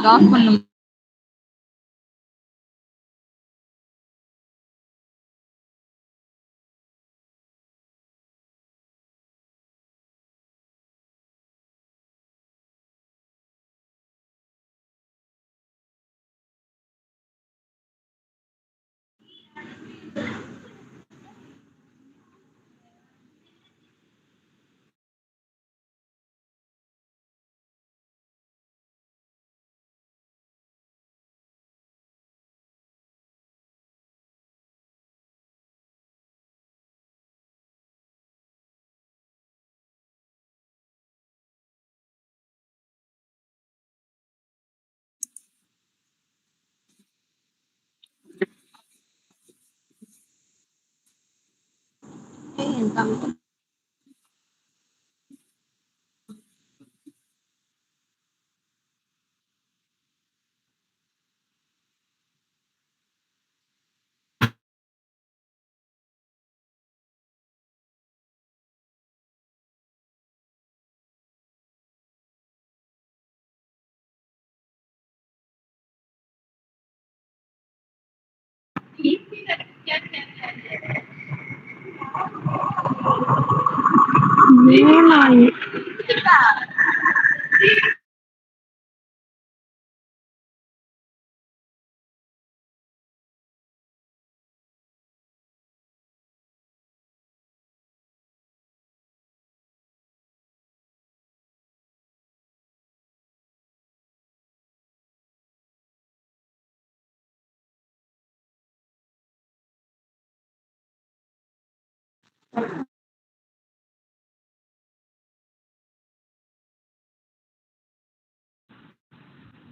Lock பண்ணும்.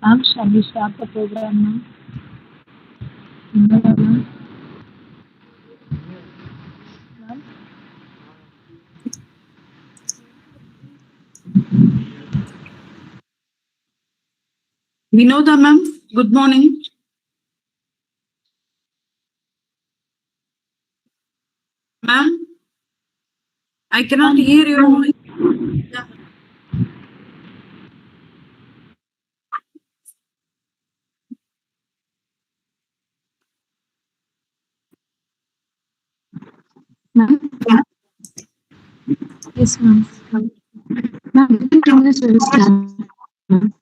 Ma'am, shall we start the program now? Ma'am, Vinoda ma'am, good morning. Ma'am, I cannot hear your voice. Yeah. yes, ma'am. Ma'am, within 2 minutes we will start. Ma'am.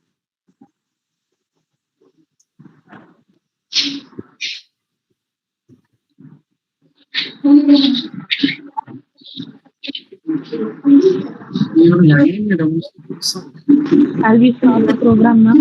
Shall we start the program now?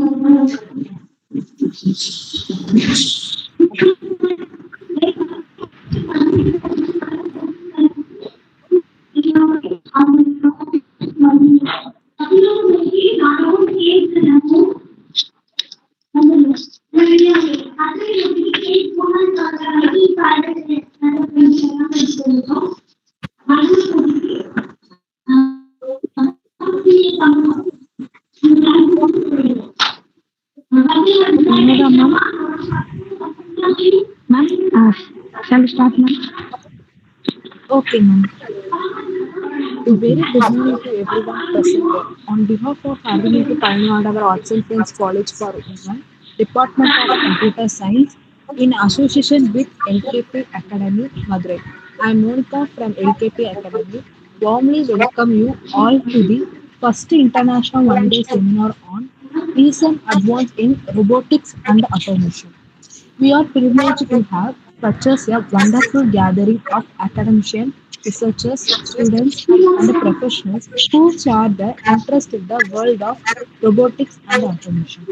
Vinoda, ma'am. Ma'am, shall we start, ma'am? Okay, ma'am. A very good morning to everyone present here. On behalf of Agurchand Pioneer Arts and Science College for Women, Department of Computer Science, in association with LKP Academy, Madurai. I am Monica from LKP Academy. Warmly welcome you all to the first international one-day seminar on recent advance in robotics and automation. We are privileged to have such as a wonderful gathering of academicians, researchers, students, and professionals who share their interest in the world of robotics and automation.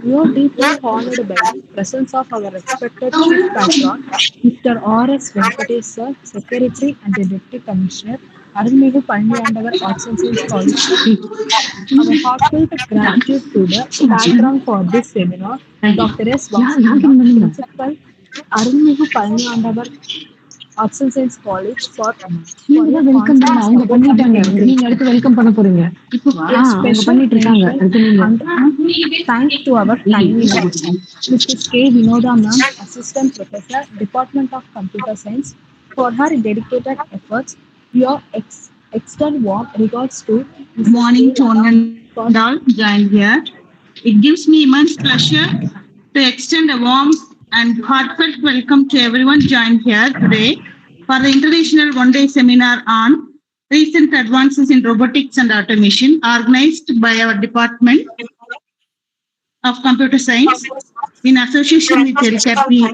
We are deeply honored by the presence of our respected Chief Patron, Mr. R.S. Venkatesh Sir, Secretary and Deputy Commissioner, Arunmigu Pandiyandagar Arts and Science College. Our heartfelt gratitude to the patron for this seminar, Dr. S. Vasantham, Principal, Arunmigu Palani and our Arts and Science College for நீங்க your தான் welcome பண்ண constant அவங்க support and பண்ணிட்டாங்க. encouragement. நீங்க அடுத்து welcome பண்ண போறீங்க. A அவங்க special பண்ணிட்டு இருக்காங்க. mention அடுத்து நீங்க. and thanks to our timely Mrs. K. Vinoda Ma'am, Assistant Professor, Department of Computer Science, for her dedicated efforts. Your extend warm regards to Mrs. Morning K. to one and for all joined here. It gives me immense pleasure to extend a warm and heartfelt welcome to everyone joined here today for the International One-Day Seminar on Recent Advances in Robotics and Automation, organized by our Department of Computer Science in association with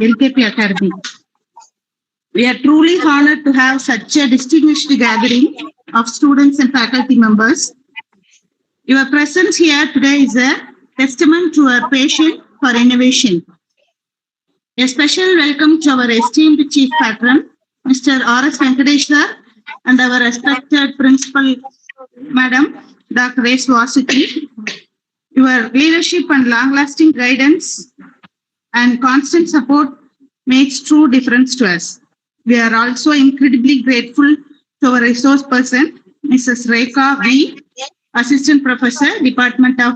LKP Academy. We are truly honored to have such a distinguished gathering of students and faculty members. Your presence here today is a testament to our passion for innovation. A special welcome to our esteemed Chief Patron, Mr. R.S. Venkateshwar, and our respected Principal, Madam Dr. S. Vasuki. Your leadership and long-lasting guidance and constant support makes true difference to us. We are also incredibly grateful to our resource person, Mrs. Rekha V, Assistant Professor, Department of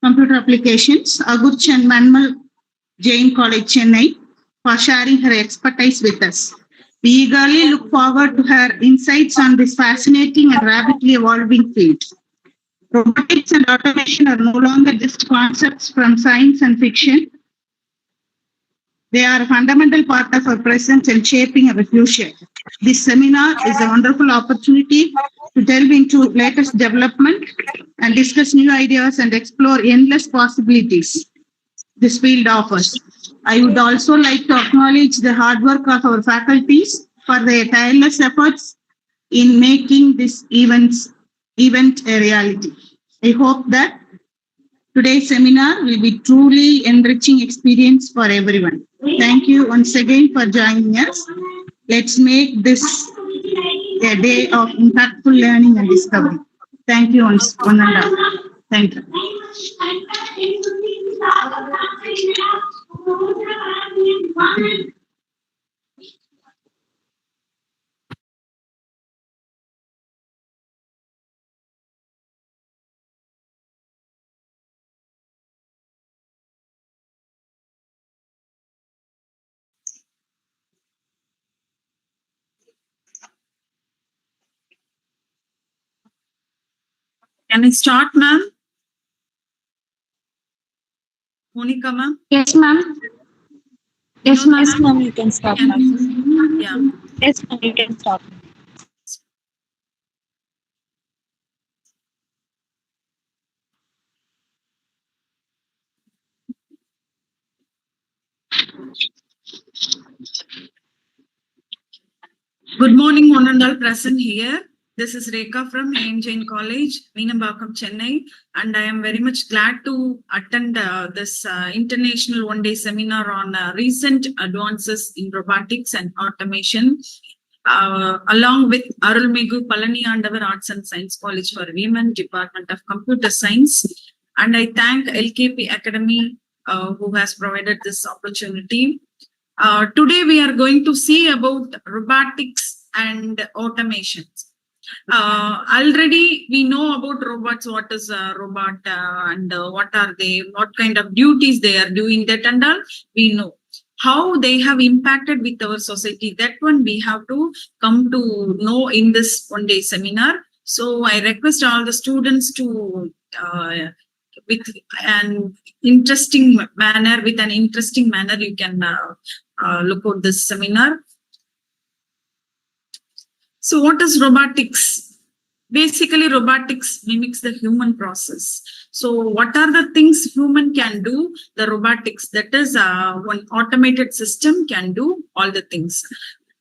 Computer Applications, Agurchand Manmull, Jain College, Chennai, for sharing her expertise with us. We eagerly look forward to her insights on this fascinating and rapidly evolving field. Robotics and automation are no longer just concepts from science and fiction. They are a fundamental part of our present and shaping our future. This seminar is a wonderful opportunity to delve into latest development and discuss new ideas and explore endless possibilities this field offers. I would also like to acknowledge the hard work of our faculties for their tireless efforts in making this event a reality. I hope that today's seminar will be truly enriching experience for everyone. Thank you once again for joining us. Let's make this a day of impactful learning and discovery. Thank you one and all. Thank you. Can I start, ma'am? Monica, ma'am? Yes, ma'am. Yes, ma'am, you can start. Yeah. Yes, ma'am, you can start. Good morning, one and all present here. This is Rekha from Jain College, Meenambakam, Chennai, and I am very much glad to attend this international one-day seminar on recent advances in robotics and automation, along with Arulmigu Palani and our Arts and Science College for Women, Department of Computer Science, and I thank LKP Academy who has provided this opportunity. Today we are going to see about robotics and automations. Already we know about robots, what is a robot and what are they, what kind of duties they are doing, that and all we know. How they have impacted with our society, that one we have to come to know in this one-day seminar. So I request all the students to with an interesting manner, you can look at this seminar. So what is robotics? Basically, robotics mimics the human process. So what are the things human can do? The robotics, that is one automated system can do all the things.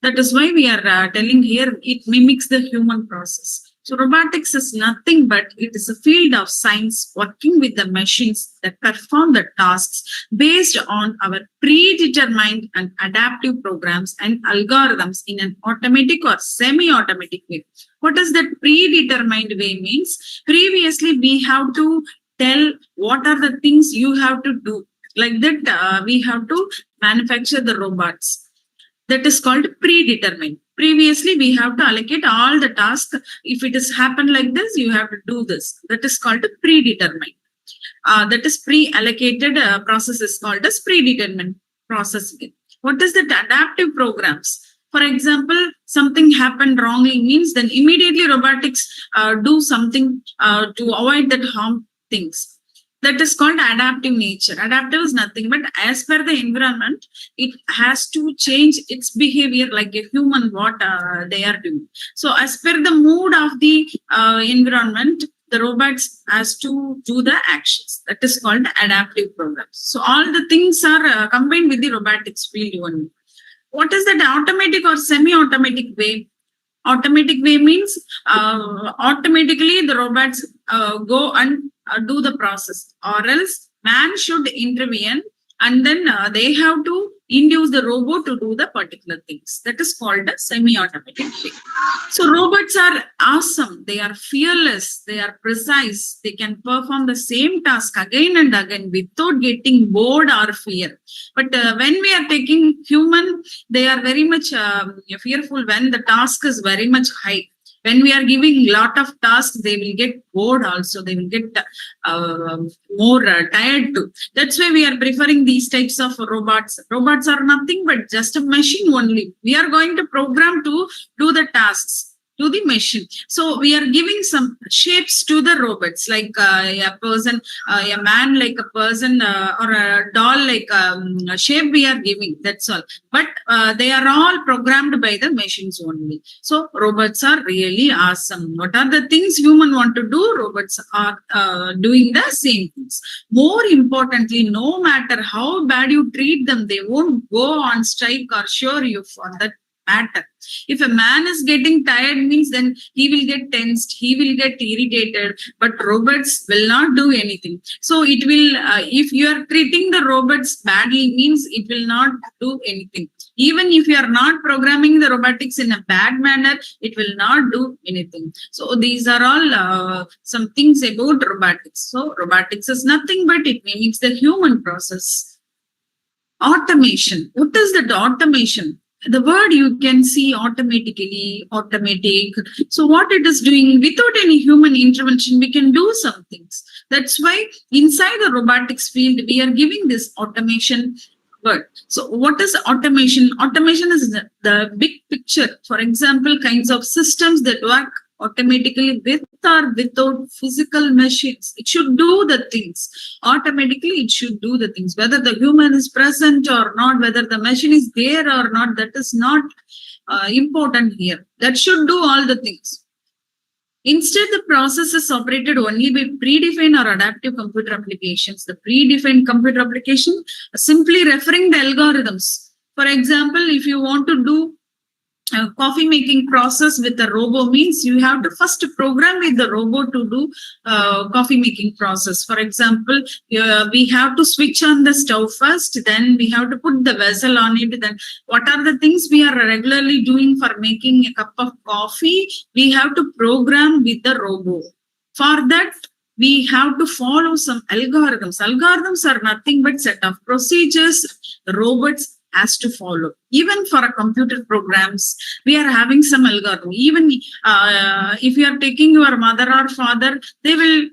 That is why we are telling here it mimics the human process. So robotics is nothing but it is a field of science working with the machines that perform the tasks based on our predetermined and adaptive programs and algorithms in an automatic or semi-automatic way. What does that predetermined way means? Previously, we have to tell what are the things you have to do. Like that, we have to manufacture the robots. That is called predetermined. Previously, we have to allocate all the tasks. If it has happened like this, you have to do this. That is called predetermined. That is pre-allocated process is called as predetermined process. What is that? Adaptive programs. For example, something happened wrongly means then immediately robotics do something to avoid that harm things. That is called adaptive nature. Adaptive is nothing but as per the environment, it has to change its behavior like a human, what they are doing. So as per the mood of the environment, the robots has to do the actions. That is called adaptive programs. So all the things are combined with the robotics field only. What is that automatic or semi-automatic way? Automatic way means automatically the robots go and do the process, or else man should intervene and then they have to induce the robot to do the particular things. That is called a semi-automatic way. So robots are awesome. They are fearless. They are precise. They can perform the same task again and again without getting bored or fear. But when we are taking human, they are very much fearful when the task is very much high. When we are giving lot of tasks, they will get bored also. They will get more tired too. That's why we are preferring these types of robots. Robots are nothing but just a machine only. We are going to program to do the tasks to the machine. So we are giving some shapes to the robots, like a person, a man like a person, or a doll like a shape we are giving. That's all. But they are all programmed by the machines only. So robots are really awesome. What are the things human want to do? Robots are doing the same things. More importantly, no matter how bad you treat them, they won't go on strike or show you for that matter. If a man is getting tired means then he will get tensed, he will get irritated, but robots will not do anything. So it will, if you are treating the robots badly means it will not do anything. Even if you are not programming the robotics in a bad manner, it will not do anything. So these are all some things about robotics. So robotics is nothing but it mimics the human process. Automation. What is that automation? The word you can see automatically, automatic. So what it is doing without any human intervention, we can do some things. That's why inside the robotics field, we are giving this automation word. So what is automation? Automation is the big picture. For example, kinds of systems that work automatically with or without physical machines. It should do the things. Automatically, it should do the things. Whether the human is present or not, whether the machine is there or not, that is not important here. That should do all the things. Instead, the process is operated only by predefined or adaptive computer applications. The predefined computer application simply referring the algorithms. For example, if you want to do coffee making process with a robot means you have to first program with the robot to do coffee making process. For example, we have to switch on the stove first, then we have to put the vessel on it. Then what are the things we are regularly doing for making a cup of coffee? We have to program with the robot. For that, we have to follow some algorithms. Algorithms are nothing but set of procedures the robots has to follow. Even for a computer programs, we are having some algorithm. Even if you are taking your mother or father, they will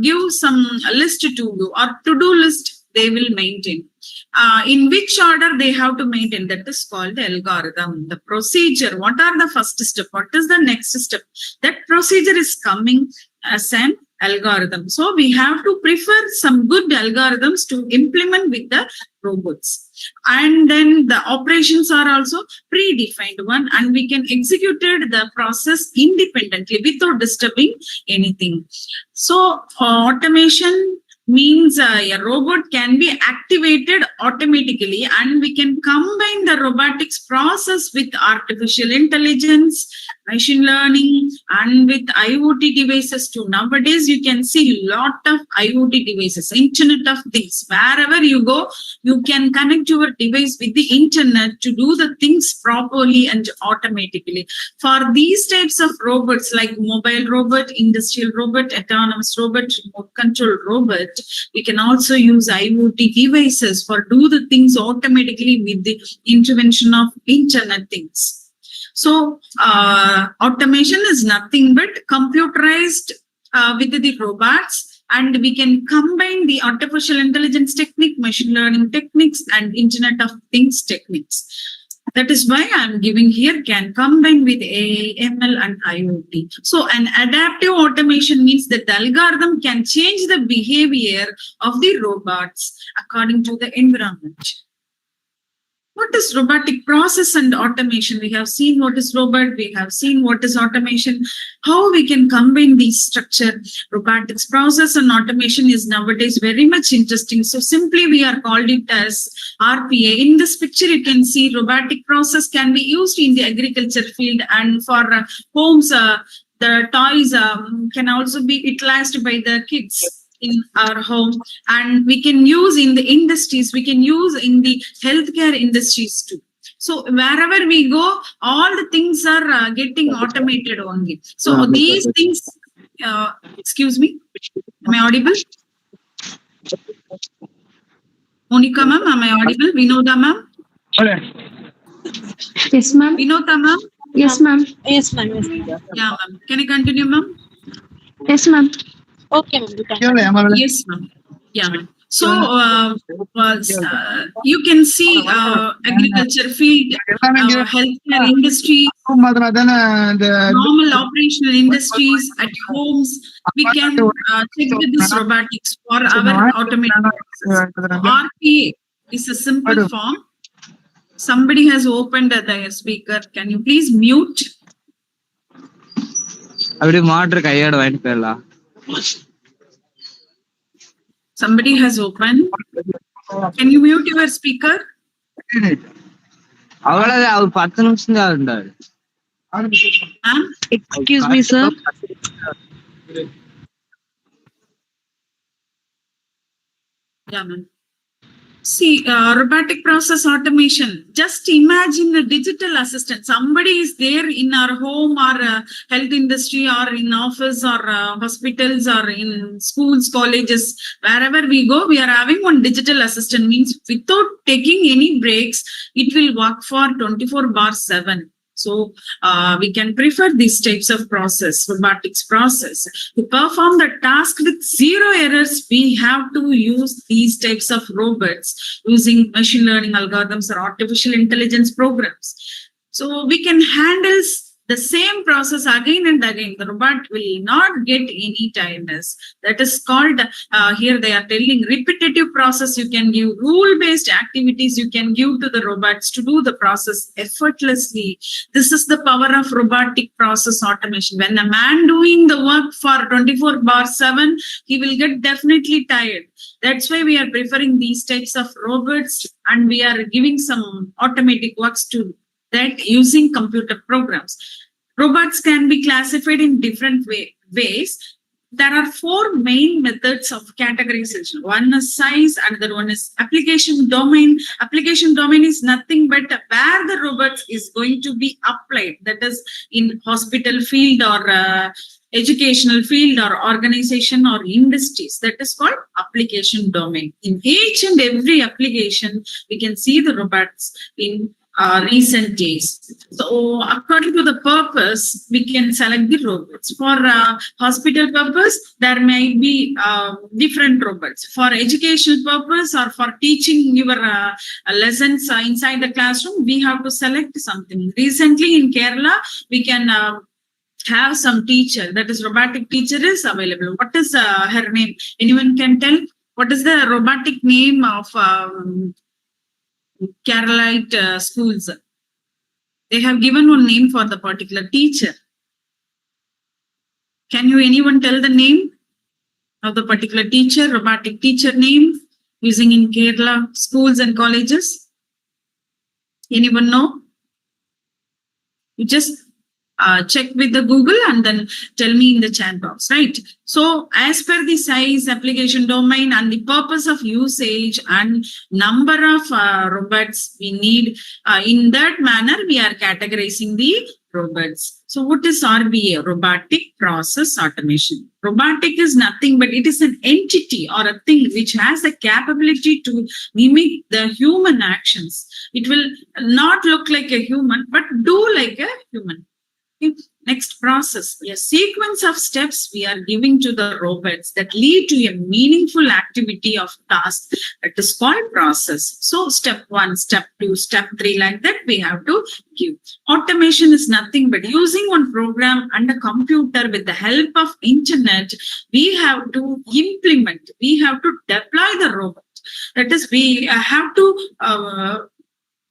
give some list to you or to-do list they will maintain. In which order they have to maintain, that is called the algorithm. The procedure, what are the first step? What is the next step? That procedure is coming as an algorithm. So we have to prefer some good algorithms to implement with the robots. And then the operations are also predefined one, and we can execute the process independently without disturbing anything. So automation means a robot can be activated automatically, and we can combine the robotics process with artificial intelligence, machine learning and with IoT devices too. Nowadays, you can see lot of IoT devices, Internet of Things. Wherever you go, you can connect your device with the internet to do the things properly and automatically. For these types of robots like mobile robot, industrial robot, autonomous robot, remote control robot, we can also use IoT devices for do the things automatically with the intervention of internet things. So automation is nothing but computerized with the robots, and we can combine the artificial intelligence technique, machine learning techniques, and Internet of Things techniques. That is why I'm giving here can combine with AI, ML, and IoT. So an adaptive automation means that the algorithm can change the behavior of the robots according to the environment. What is robotic process and automation? We have seen what is robot, we have seen what is automation, how we can combine these structure. Robotics process and automation is nowadays very much interesting. So simply we are called it as RPA. In this picture, you can see robotic process can be used in the agriculture field, and for homes, the toys can also be utilized by the kids in our home, and we can use in the industries, we can use in the healthcare industries too. So wherever we go, all the things are getting automated only. So these things, excuse me, am I audible? Monica ma'am, am I audible? Vinoda ma'am? Yes, ma'am. Vinota ma'am? Yes, ma'am. Yes, ma'am. Yes, ma'am. Yeah ma'am. Can I continue ma'am? Yes, ma'am. Okay, ma'am. Yes ma'am. Yeah ma'am. So you can see agriculture field, healthcare industry, normal operational industries at homes. We can check with this robotics for our automated process. RPA is a simple form. Somebody has opened the speaker. Can you please mute? Somebody has opened. Can you mute your speaker? Excuse me, sir. Yeah, ma'am. See, robotic process automation. Just imagine a digital assistant. Somebody is there in our home or health industry or in office or hospitals or in schools, colleges. Wherever we go, we are having one digital assistant. Means without taking any breaks, it will work for 24/7. So we can prefer these types of process, robotics process. To perform the task with zero errors, we have to use these types of robots using machine learning algorithms or artificial intelligence programs. So we can handle the same process again and again. The robot will not get any tiredness. That is called, here they are telling repetitive process. You can give rule-based activities. You can give to the robots to do the process effortlessly. This is the power of robotic process automation. When a man doing the work for 24/7, he will get definitely tired. That's why we are preferring these types of robots, and we are giving some automatic works to that using computer programs. Robots can be classified in different ways. There are 4 main methods of categorization. One is size, another one is application domain. Application domain is nothing but where the robot is going to be applied. That is in hospital field or educational field or organization or industries. That is called application domain. In each and every application, we can see the robots in recent days. So according to the purpose, we can select the robots. For hospital purpose, there may be different robots. For educational purpose or for teaching your lessons inside the classroom, we have to select something. Recently in Kerala, we can have some teacher, that is robotic teacher is available. What is her name? Anyone can tell? What is the robotic name of Keralite schools? They have given one name for the particular teacher. Can you anyone tell the name of the particular teacher, robotic teacher name using in Kerala schools and colleges? Anyone know? You just check with the Google and then tell me in the chat box, right? So as per the size, application domain, and the purpose of usage and number of robots we need, in that manner we are categorizing the robots. So what is RPA? Robotic Process Automation. Robotic is nothing but it is an entity or a thing which has the capability to mimic the human actions. It will not look like a human, but do like a human. Okay. Next, process. A sequence of steps we are giving to the robots that lead to a meaningful activity of task that is called process. So step 1, step 2, step 3, like that we have to give. Automation is nothing but using one program and a computer with the help of internet. We have to implement, we have to deploy the robot. That is, we have to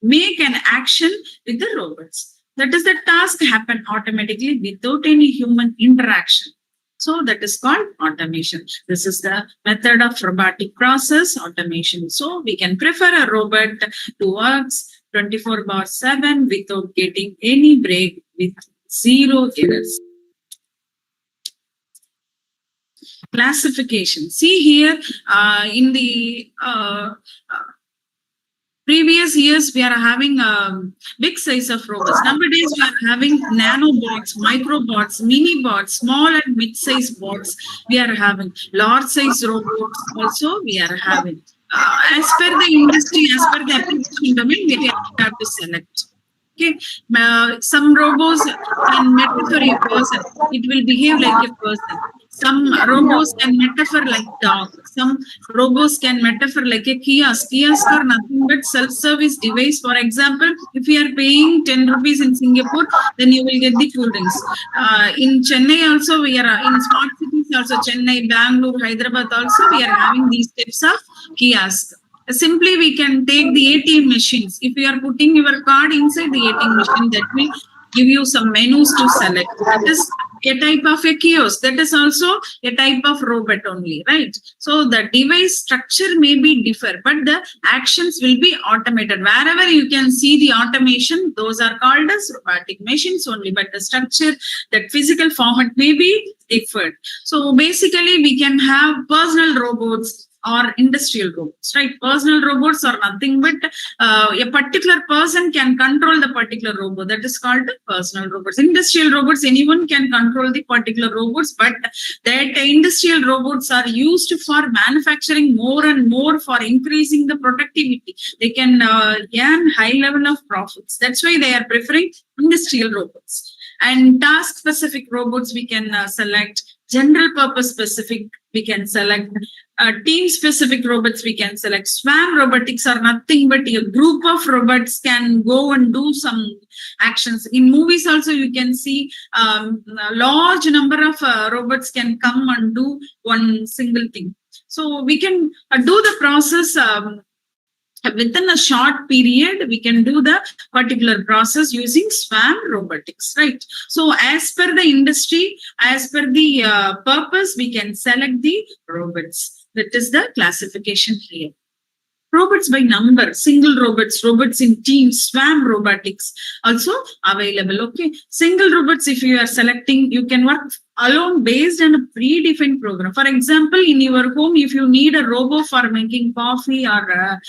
make an action with the robots. That is, the task happen automatically without any human interaction. So that is called automation. This is the method of robotic process automation. So we can prefer a robot to work 24/7 without getting any break, with 0 errors. Classification. See here, in the previous years, we are having a big size of robots. Nowadays, we are having nanobots, microbots, mini bots, small and mid-size bots. We are having large size robots also we are having. As per the industry, as per the application domain, we have to select. Okay, some robots can metaphor a person. It will behave like a person. Some robots can metaphor like dog. Some robots can metaphor like a kiosk. Kiosk are nothing but self-service device. For example, if you are paying 10 rupees in Singapore, then you will get the cool drinks. In Chennai also, we are in smart cities also, Chennai, Bangalore, Hyderabad also, we are having these types of kiosks. Simply, we can take the ATM machines. If you are putting your card inside the ATM machine, that will give you some menus to select. That is a type of a kiosk. That is also a type of robot only, right? So the device structure may be different, but the actions will be automated. Wherever you can see the automation, those are called as robotic machines only, but the structure, that physical format may be different. So basically, we can have personal robots or industrial robots, right? Personal robots are nothing but a particular person can control the particular robot. That is called personal robots. Industrial robots, anyone can control the particular robots, but that industrial robots are used for manufacturing more and more, for increasing the productivity. They can earn high level of profits. That's why they are preferring industrial robots. And task specific robots we can select. General purpose specific we can select. Team specific robots we can select. Swarm robotics are nothing but a group of robots can go and do some actions. In movies also you can see a large number of robots can come and do one single thing. So we can do the process within a short period. We can do the particular process using swarm robotics, right? So as per the industry, as per the purpose, we can select the robots. That is the classification here. Robots by number, single robots, robots in teams, swarm robotics also available. Okay, single robots, if you are selecting, you can work alone based on a predefined program. For example, in your home, if you need a robot for making coffee or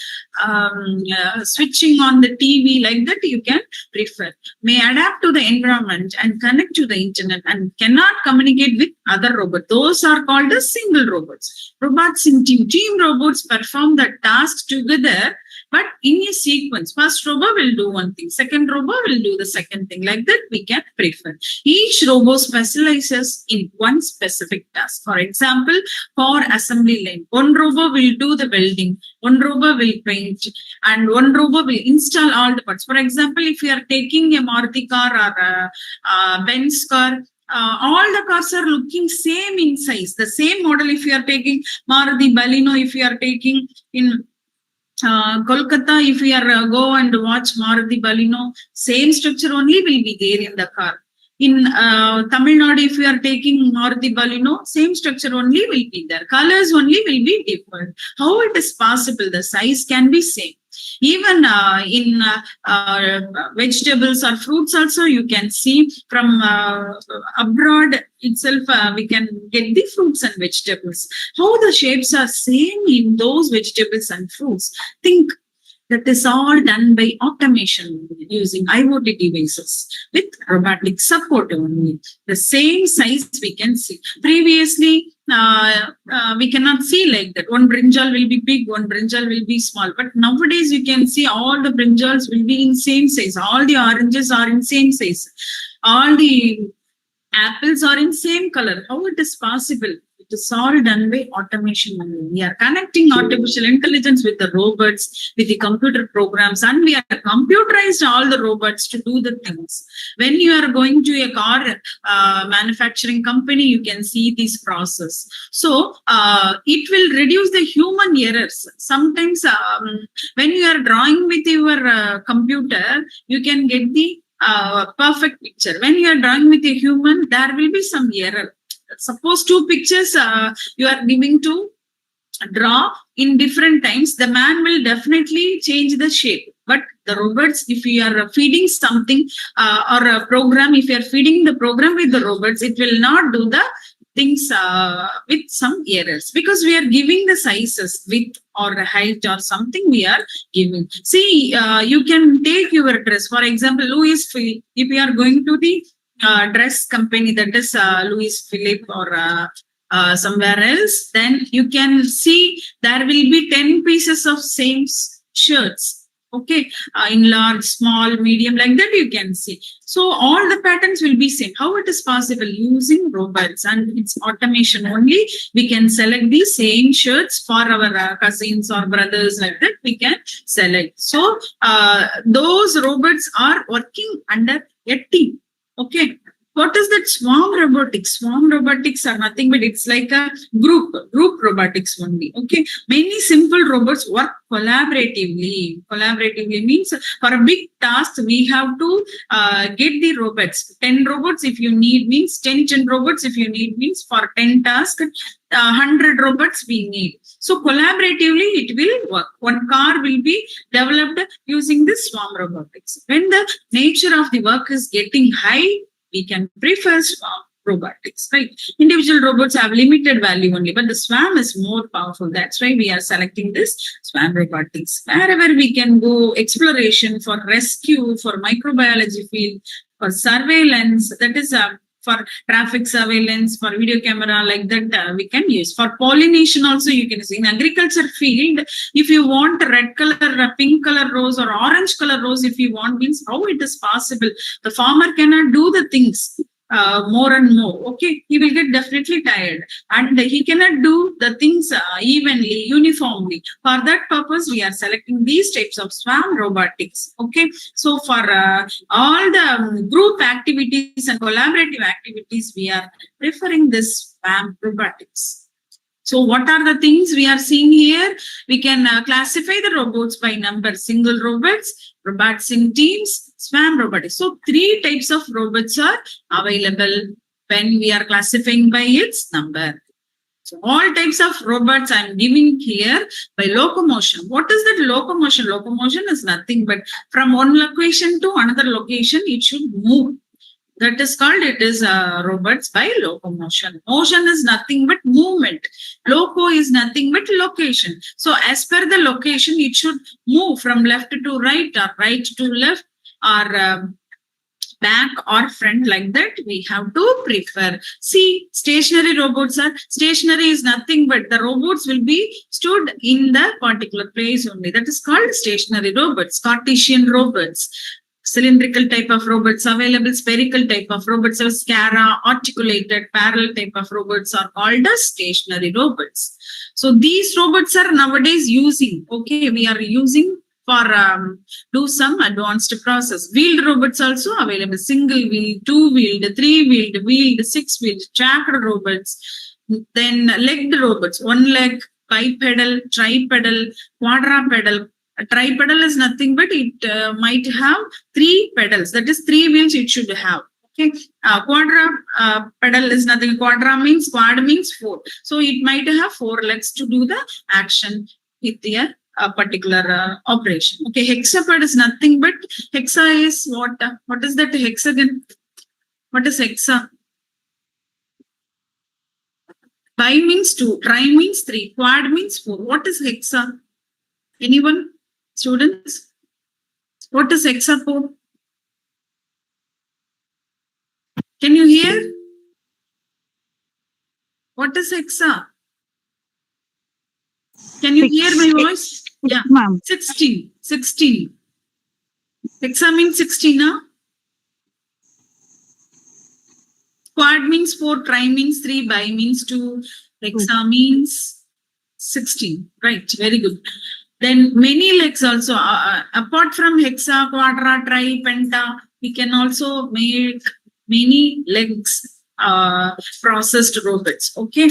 switching on the TV, like that, you can prefer. May adapt to the environment and connect to the internet and cannot communicate with other robots. Those are called as single robots. Robots in team. Team robots perform the task together, but in a sequence. First robot will do one thing, second robot will do the second thing. Like that, we can prefer. Each robot specializes in one specific task. For example, for assembly line, one robot will do the welding, one robot will paint, and one robot will install all the parts. For example, if you are taking a Maruti car or a Benz car, all the cars are looking same in size. The same model, if you are taking Maruti Baleno, if you are taking in Kolkata, if we are go and watch Maruti Baleno, same structure only will be there in the car. In Tamil Nadu, if we are taking Maruti Baleno, same structure only will be there. Colors only will be different. How it is possible? The size can be same. Even in vegetables or fruits also, you can see from abroad itself, we can get the fruits and vegetables. How the shapes are same in those vegetables and fruits. Think that is all done by automation using IoT devices with robotic support only. The same size we can see. Previously, we cannot see like that. One brinjal will be big, one brinjal will be small. But nowadays, you can see all the brinjals will be in same size. All the oranges are in same size. All the apples are in same color. How it is possible? It is all done by automation. We are connecting artificial intelligence with the robots, with the computer programs, and we are computerized all the robots to do the things. When you are going to a car manufacturing company, you can see this process. So it will reduce the human errors. Sometimes when you are drawing with your computer, you can get the perfect picture. When you are drawing with a human, there will be some error. Suppose two pictures you are giving to draw in different times, the man will definitely change the shape. But the robots, if you are feeding something or a program, if you are feeding the program with the robots, it will not do the things with some errors, because we are giving the sizes, width or height or something we are giving. See, you can take your dress. For example, Louis Philippe, if you are going to the dress company, that is Louis Philippe or somewhere else, then you can see there will be 10 pieces of same shirts. Okay, in large, small, medium, like that you can see. So all the patterns will be same. How it is possible? Using robots and its automation only, we can select the same shirts for our cousins or brothers, like that we can select. So those robots are working under a team. Okay. What is that swarm robotics? Swarm robotics are nothing but it's like a group robotics only. Okay. Many simple robots work collaboratively. Collaboratively means for a big task, we have to get the robots. 10 robots if you need means 10 robots if you need means for 10 tasks, 100 robots we need. So collaboratively it will work. One car will be developed using this swarm robotics. When the nature of the work is getting high, we can prefer swarm robotics, right? Individual robots have limited value only, but the swarm is more powerful. That's why we are selecting this swarm robotics. Wherever we can go, exploration, for rescue, for microbiology field, for surveillance, that is for traffic surveillance, for video camera, like that we can use. For pollination also you can use. In agriculture field, if you want a red color, pink color rose or orange color rose, if you want, means how it is possible? The farmer cannot do the things more and more. Okay, he will get definitely tired and he cannot do the things evenly, uniformly. For that purpose, we are selecting these types of swarm robotics. Okay, so for all the group activities and collaborative activities, we are preferring this swarm robotics. So what are the things we are seeing here? We can classify the robots by number: single robots, robots in teams, swarm robotics. So 3 types of robots are available when we are classifying by its number. So all types of robots I am giving here by locomotion. What is that locomotion? Locomotion is nothing but from one location to another location, it should move. That is called, it is robots by locomotion. Motion is nothing but movement. Loco is nothing but location. So as per the location, it should move from left to right or right to left or back or front, like that we have to prefer. See, stationary robots are, stationary is nothing but the robots will be stood in the particular place only. That is called stationary robots. Cartesian robots. Cylindrical type of robots available, spherical type of robots, SCARA, articulated, parallel type of robots are called as stationary robots. So these robots are nowadays using, okay, we are using for do some advanced process. Wheeled robots also available, single wheel, 2-wheeled, 3-wheeled, wheeled, 6-wheeled, tracked robots. Then legged robots, 1 leg, bipedal, tripedal, quadrupedal. A tripedal is nothing but it might have 3 pedals. That is 3 wheels it should have. Okay. Pedal is nothing. Quad means 4. So it might have 4 legs to do the action with their a particular operation. Okay, hexapod is nothing but hexa is what? What is that hexagon? What is hexa? Bi means 2, tri means 3, quad means 4. What is hexa? Anyone? Students? What is hexapod? Can you hear? What is hexa? Can you hear my voice? Yeah. Ma'am. 16. 16. Hexa means 16, huh? Quad means 4, tri means 3, bi means 2, hexa means 16. Right, very good. Then many legs also, apart from hexa, quadra, tri, penta, we can also make many legs processed robots. Okay.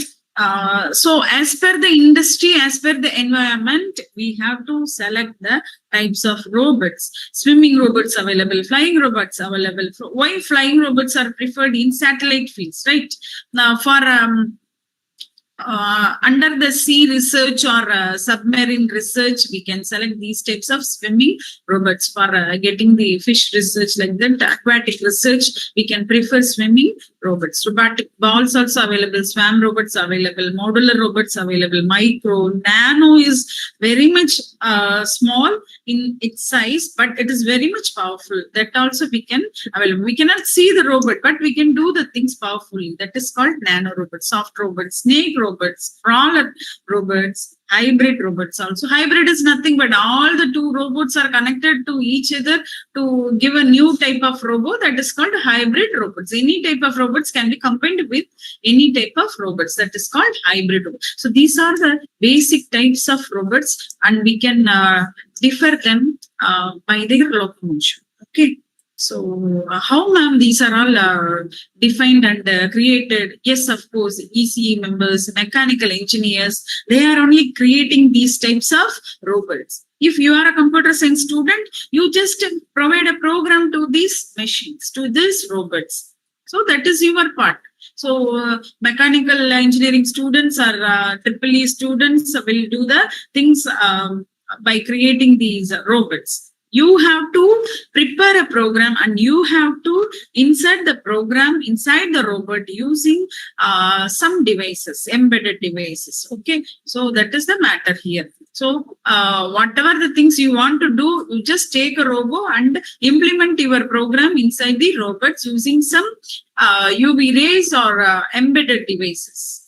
So as per the industry, as per the environment, we have to select the types of robots. Swimming robots available, flying robots available. Why flying robots are preferred in satellite fields, right? Now for under the sea research or submarine research, we can select these types of swimming robots. For getting the fish research like that, aquatic research, we can prefer swimming robots. Robotic balls also available, swam robots available, modular robots available, micro, nano is very much small in its size, but it is very much powerful. That also we can available. We cannot see the robot, but we can do the things powerfully. That is called nano robots, soft robots, snake robots, crawler robots, hybrid robots also. Hybrid is nothing but all the two robots are connected to each other to give a new type of robot. That is called hybrid robots. Any type of robots can be combined with any type of robots. That is called hybrid robots. So these are the basic types of robots, and we can differ them by their locomotion. Okay. So how, ma'am, these are all defined and created? Yes, of course, ECE members, mechanical engineers, they are only creating these types of robots. If you are a computer science student, you just provide a program to these machines, to these robots. So that is your part. So mechanical engineering students or EEE students will do the things by creating these robots. You have to prepare a program and you have to insert the program inside the robot using some devices, embedded devices. Okay, so that is the matter here. So whatever the things you want to do, you just take a robot and implement your program inside the robots using some UV rays or embedded devices.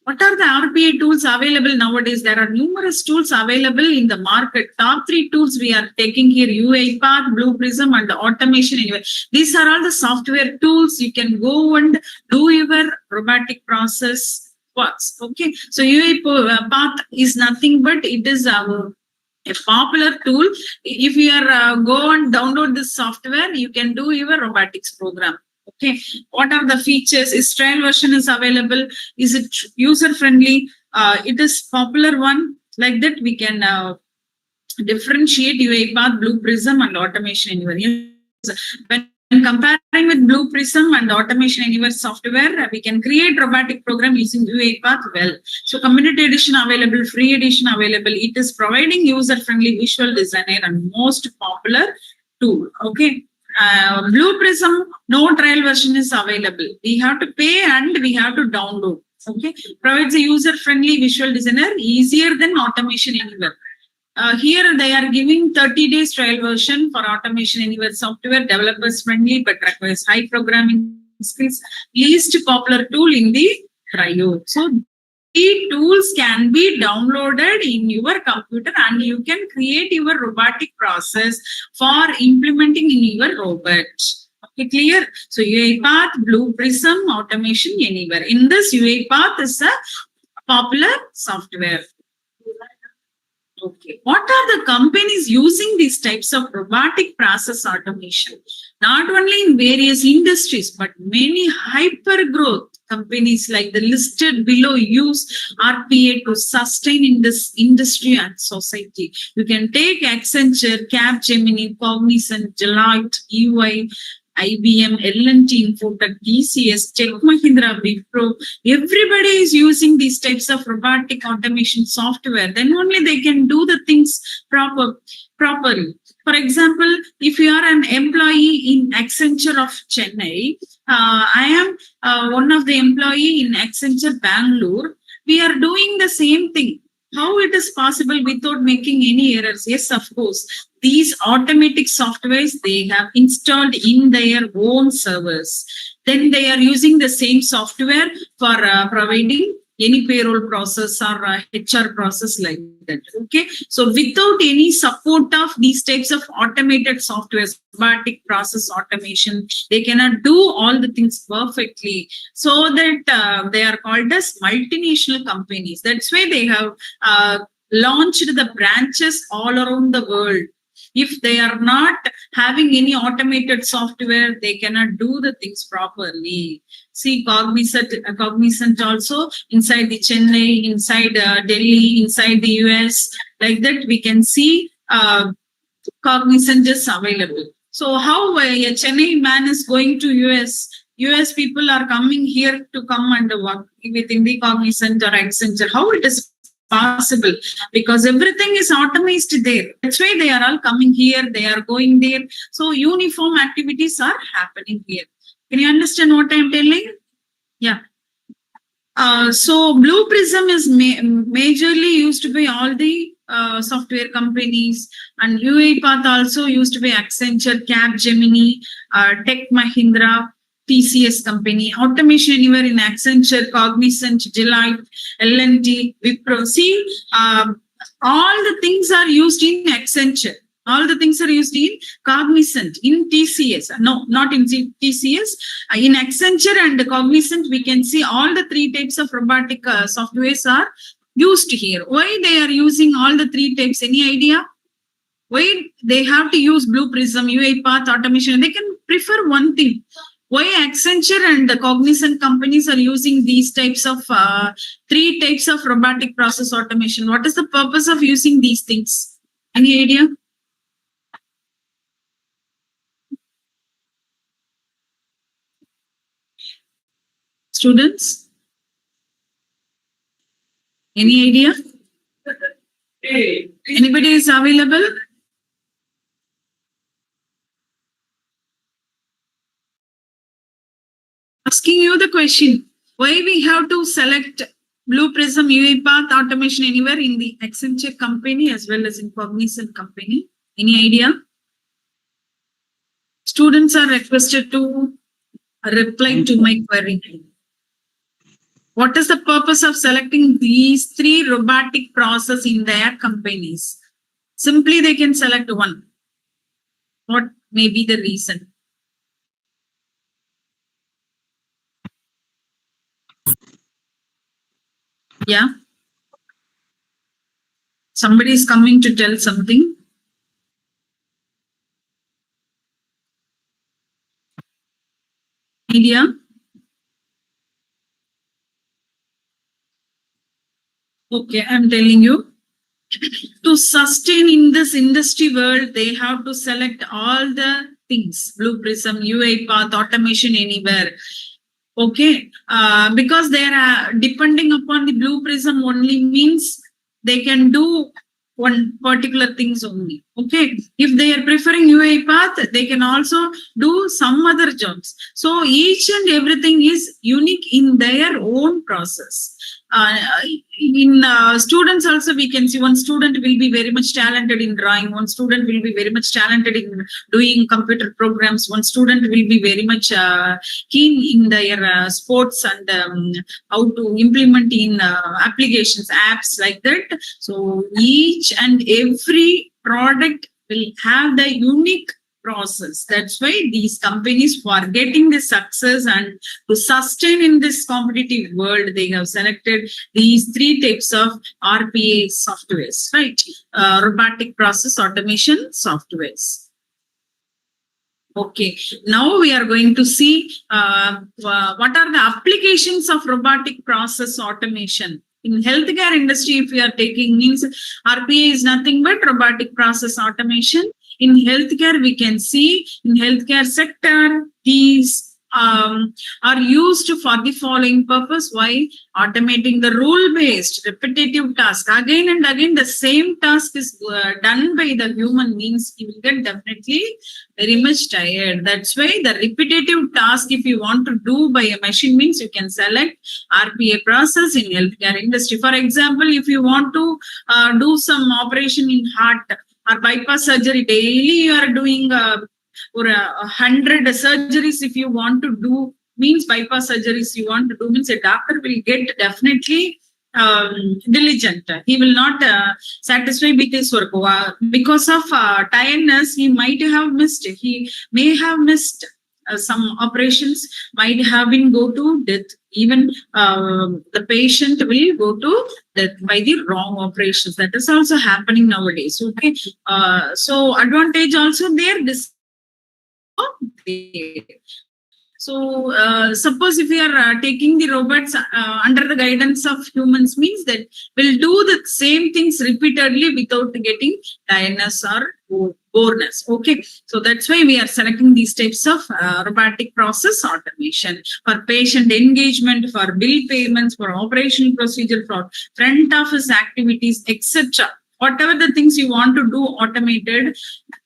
What are the RPA tools available nowadays? There are numerous tools available in the market. Top 3 tools we are taking here: UiPath, Blue Prism, and Automation Anywhere. These are all the software tools. You can go and do your robotic process works. Okay, so UiPath is nothing but it is a popular tool. If you are go and download this software, you can do your robotics program. Okay, what are the features? Is trial version is available? Is it user friendly? It is popular one. Like that, we can differentiate UiPath, Blue Prism, and Automation Anywhere. When comparing with Blue Prism and Automation Anywhere software, we can create robotic program using UiPath well. So community edition available, free edition available. It is providing user friendly visual designer and most popular tool. Okay. Blue Prism, no trial version is available. We have to pay and we have to download. Okay, provides a user-friendly visual designer, easier than Automation Anywhere. Here they are giving 30 days trial version for Automation Anywhere software, developers friendly but requires high programming skills. Least popular tool in the trio. So the tools can be downloaded in your computer and you can create your robotic process for implementing in your robot. Okay, clear? So UiPath, Blue Prism, Automation Anywhere. In this, UiPath is a popular software. Okay, what are the companies using these types of robotic process automation? Not only in various industries, but many hyper growth companies like the listed below use RPA to sustain in this industry and society. You can take Accenture, Capgemini, Cognizant, Deloitte, EY, IBM, L&T, Infotech, TCS, Tech Mahindra, Wipro, everybody is using these types of robotic automation software. Then only they can do the things properly. For example, if you are an employee in Accenture of Chennai, I am one of the employee in Accenture Bangalore. We are doing the same thing. How it is possible without making any errors? Yes, of course. These automatic softwares they have installed in their own servers. Then they are using the same software for providing any payroll process or HR process like that. Okay. So without any support of these types of automated softwares, robotic process automation, they cannot do all the things perfectly. So that they are called as multinational companies. That's why they have launched the branches all around the world. If they are not having any automated software, they cannot do the things properly. See, Cognizant also inside the Chennai, inside Delhi, inside the US, like that we can see Cognizant is available. So how a Chennai man is going to US? US people are coming here to come and work within the Cognizant or Accenture. How it is possible? Because everything is automated there. That's why they are all coming here, they are going there. So uniform activities are happening here. Can you understand what I'm telling? Yeah. So Blue Prism is majorly used by all the software companies, and UiPath also used by Accenture, Capgemini, Tech Mahindra, TCS company, Automation Anywhere in Accenture, Cognizant, Deloitte, L&T, Wipro. See, all the things are used in Accenture. All the things are used in Cognizant, in TCS. No, not in TCS. In Accenture and Cognizant, we can see all the three types of robotic softwares are used here. Why they are using all the three types? Any idea? Why they have to use Blue Prism, UiPath, automation? They can prefer one thing. Why Accenture and the Cognizant companies are using these types of three types of robotic process automation? What is the purpose of using these things? Any idea? Students? Any idea? Anybody is available? Asking you the question, why we have to select Blue Prism, UiPath, Automation Anywhere in the Accenture company as well as in Cognizant company? Any idea? Students are requested to reply to my query. What is the purpose of selecting these three robotic process in their companies? Simply they can select one. What may be the reason? Yeah. Somebody is coming to tell something. Idea? Okay, I'm telling you. To sustain in this industry world, they have to select all the things. Blue Prism, UiPath, Automation Anywhere. Okay, because they are depending upon the Blue Prism only means they can do one particular things only. Okay, if they are preferring UiPath, they can also do some other jobs. So each and everything is unique in their own process. In students also we can see one student will be very much talented in drawing, one student will be very much talented in doing computer programs, one student will be very much keen in their sports and how to implement in applications, apps like that. So each and every product will have the unique process. That's why these companies, for getting the success and to sustain in this competitive world, they have selected these three types of RPA softwares, right? Robotic process automation softwares. Okay, now we are going to see what are the applications of robotic process automation. In healthcare industry, if we are taking means RPA is nothing but robotic process automation. In healthcare, we can see in healthcare sector, these are used for the following purpose. Why? Automating the rule-based repetitive task. Again and again, the same task is done by the human means you will get definitely very much tired. That's why the repetitive task, if you want to do by a machine means you can select RPA process in healthcare industry. For example, if you want to do some operation in heart or bypass surgery, daily you are doing or 100 surgeries if you want to do, means bypass surgeries you want to do, means a doctor will get definitely diligent. He will not satisfy with his work. Because of tiredness, he might have missed. He may have missed some operations, might have been go to death. Even the patient will go to death by the wrong operations. That is also happening nowadays. Okay, so advantage also there. So suppose if we are taking the robots under the guidance of humans, means that we'll do the same things repeatedly without getting tiredness or boredness. Okay, so that's why we are selecting these types of robotic process automation for patient engagement, for bill payments, for operational procedure, for front office activities, etc. Whatever the things you want to do automated,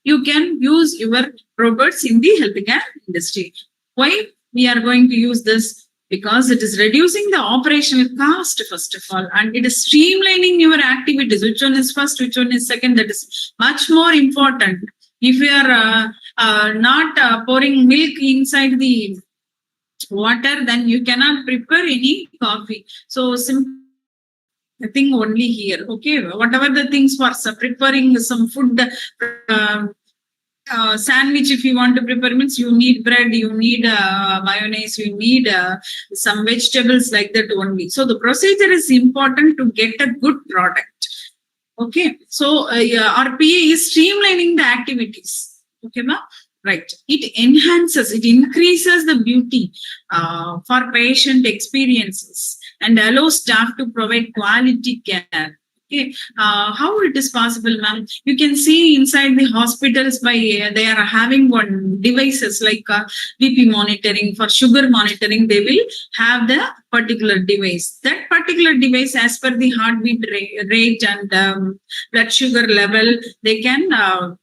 you can use your robots in the healthcare industry. Why we are going to use this? Because it is reducing the operational cost, first of all, and it is streamlining your activities. Which one is first, which one is second? That is much more important. If you are not pouring milk inside the water, then you cannot prepare any coffee. So simple thing only here. Okay, whatever the things for preparing some food, sandwich, if you want to prepare, means you need bread, you need mayonnaise, you need some vegetables, like that only. So the procedure is important to get a good product. Okay, so RPA is streamlining the activities. Okay, ma? Right. It enhances, it increases the beauty for patient experiences and allows staff to provide quality care. Okay, how it is possible, ma'am? You can see inside the hospitals by they are having one devices like BP monitoring, for sugar monitoring. They will have the particular device. That particular device, as per the heartbeat rate and blood sugar level, they can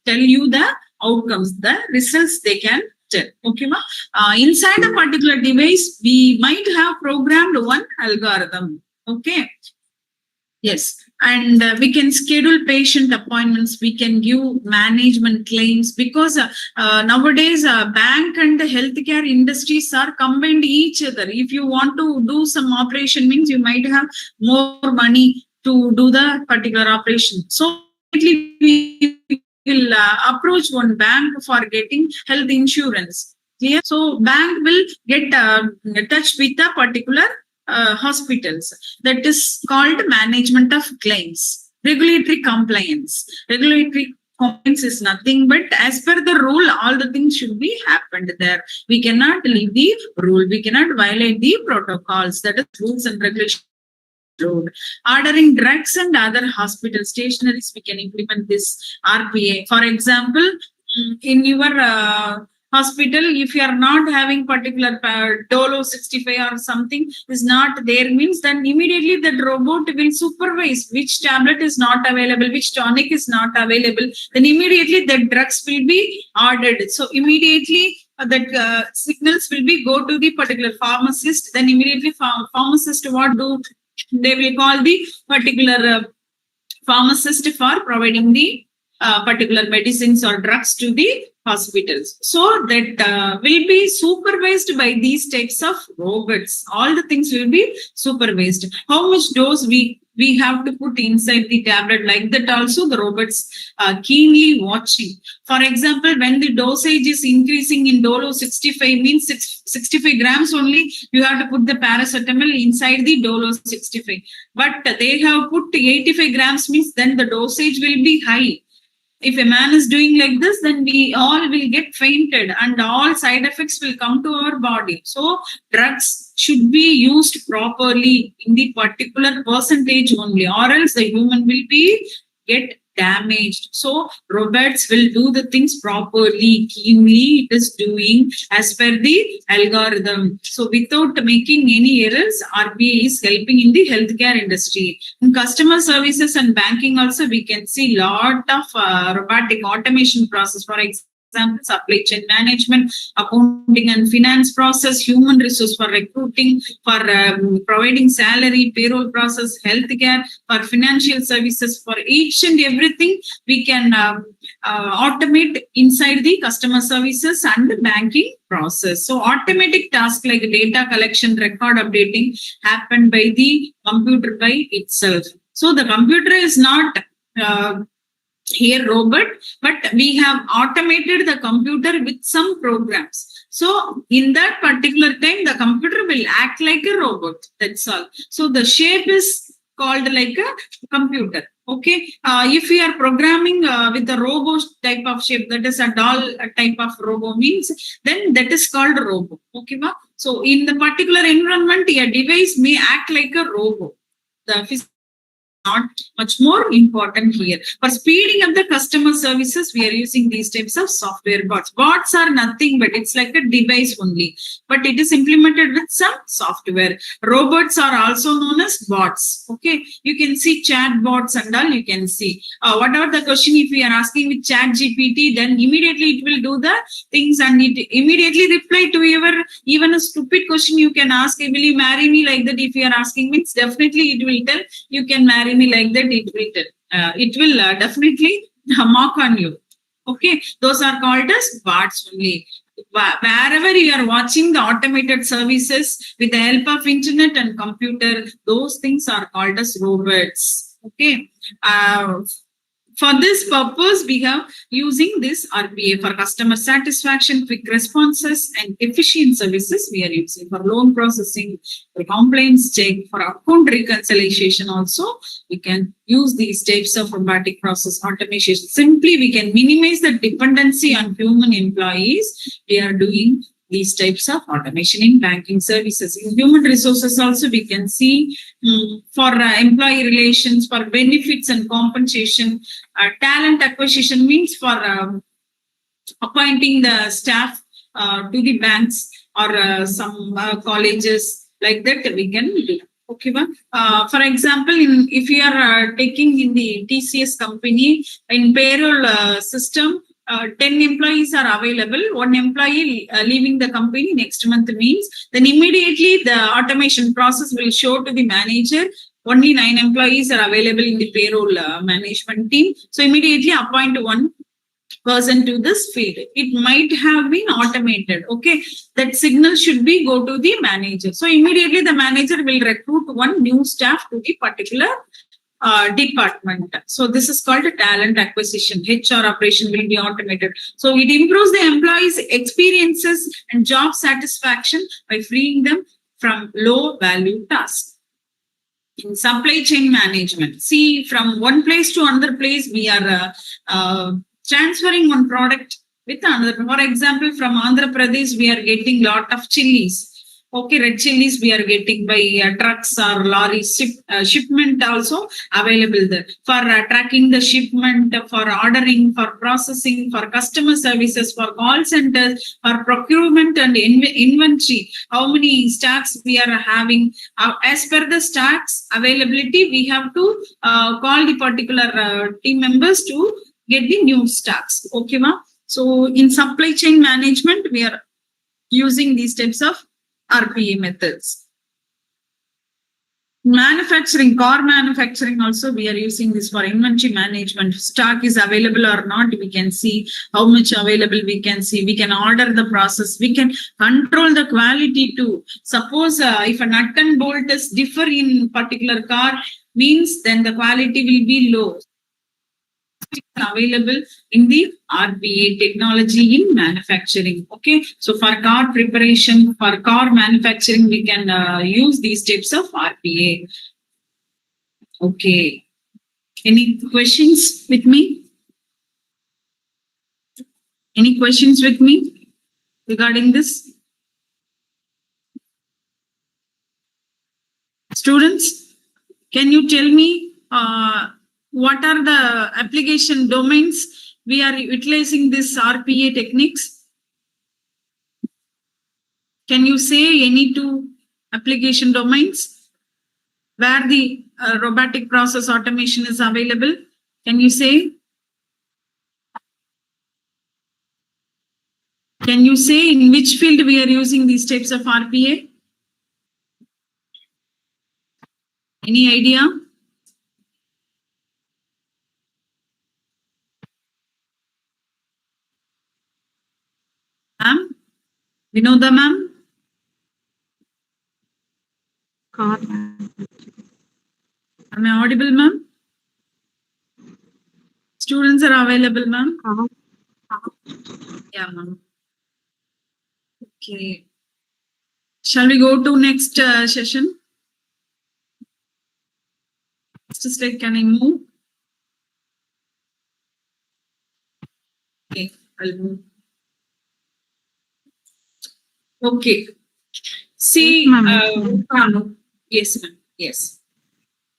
tell you the outcomes, the results they can tell. Okay, ma? Inside a particular device, we might have programmed one algorithm. Okay. Yes, and we can schedule patient appointments. We can give management claims, because nowadays bank and the healthcare industries are combined each other. If you want to do some operation, means you might have more money to do the particular operation. So we will approach one bank for getting health insurance. Yeah? So bank will get touch with a particular hospitals. That is called management of claims. Regulatory compliance. Regulatory compliance is nothing but as per the rule, all the things should be happened there. We cannot leave the rule. We cannot violate the protocols. That is rules and regulations. Ordering drugs and other hospital stationaries, we can implement this RPA. For example, in your hospital, if you are not having particular Dolo 65 or something is not there, means then immediately the robot will supervise which tablet is not available, which tonic is not available. Then immediately the drugs will be ordered. So immediately that signals will be go to the particular pharmacist. Then immediately pharmacist what do? They will call the particular pharmacist for providing the particular medicines or drugs to the hospitals. So that will be supervised by these types of robots. All the things will be supervised. How much dose we have to put inside the tablet, like that also the robots are keenly watching. For example, when the dosage is increasing in Dolo 65, means 65 grams only, you have to put the paracetamol inside the Dolo 65. But they have put 85 grams, means then the dosage will be high. If a man is doing like this, then we all will get fainted and all side effects will come to our body. So drugs should be used properly in the particular percentage only, or else the human will be get damaged. So robots will do the things properly, keenly. It is doing as per the algorithm. So without making any errors, RBI is helping in the healthcare industry. In customer services and banking also, we can see lot of robotic automation process. For example, supply chain management, accounting and finance process, human resource for recruiting, for providing salary, payroll process, healthcare, for financial services, for each and everything we can automate inside the customer services and banking process. So automatic tasks like data collection, record updating happen by the computer by itself. So the computer is not here robot, but we have automated the computer with some programs. So in that particular time, the computer will act like a robot. That's all. So the shape is called like a computer. Okay. If we are programming with the robo type of shape, that is a doll type of robo means, then that is called a robo. Okay. So in the particular environment, a device may act like a robo. The not much more important here. For speeding up the customer services, we are using these types of software bots. Bots are nothing but it's like a device only, but it is implemented with some software. Robots are also known as bots. Okay, you can see chat bots and all. You can see whatever the question, if we are asking with chat GPT, then immediately it will do the things and it immediately reply to your even a stupid question you can ask. Will you marry me like that? If you are asking, means definitely it will tell you can marry me like that. It will definitely mock on you. Okay, those are called as bots only. Wherever you are watching the automated services with the help of internet and computer, those things are called as robots. Okay. For this purpose, we have using this RPA for customer satisfaction, quick responses, and efficient services. We are using for loan processing, for complaints check, for account reconciliation. Also, we can use these types of robotic process automation. Simply, we can minimize the dependency on human employees. We are doing these types of automation in banking services. In human resources also, we can see for employee relations, for benefits and compensation, talent acquisition means for appointing the staff to the banks or some colleges, like that we can do. Okay, for example, if you are taking in the TCS company, in payroll system, 10 employees are available, one employee leaving the company next month means, then immediately the automation process will show to the manager only 9 employees are available in the payroll management team. So immediately appoint one person to this field. It might have been automated. Okay, that signal should be go to the manager. So immediately the manager will recruit one new staff to the particular department. So this is called a talent acquisition. HR operation will be automated. So it improves the employees' experiences and job satisfaction by freeing them from low value tasks. In supply chain management, see, from one place to another place, we are transferring one product with another. For example, from Andhra Pradesh, we are getting lot of chilies. Okay, red chilies we are getting by trucks or lorries. Shipment also available there. For tracking the shipment, for ordering, for processing, for customer services, for call centers, for procurement and inventory. How many stocks we are having? As per the stocks availability, we have to call the particular team members to get the new stocks. Okay, ma? So in supply chain management, we are using these types of RPA methods. Manufacturing, car manufacturing also, we are using this for inventory management. Stock is available or not, we can see how much available we can see. We can order the process. We can control the quality too. Suppose if a nut and bolt is differ in particular car, means then the quality will be low. Available in the RPA technology in manufacturing. Okay, so for car preparation, for car manufacturing, we can use these types of RPA. Okay, any questions with me? Any questions with me regarding this? Students, can you tell me What are the application domains we are utilizing this RPA techniques? Can you say any two application domains where the robotic process automation is available? Can you say? Can you say in which field we are using these types of RPA? Any idea? Ma'am? Vinoda ma'am? Car man. Am I audible, ma'am? Students are available, ma'am? Car. Yeah, ma'am. Okay. Shall we go to next session? Just like, can I move? Okay, I'll move. Okay. See, yes, ma'am. Yes.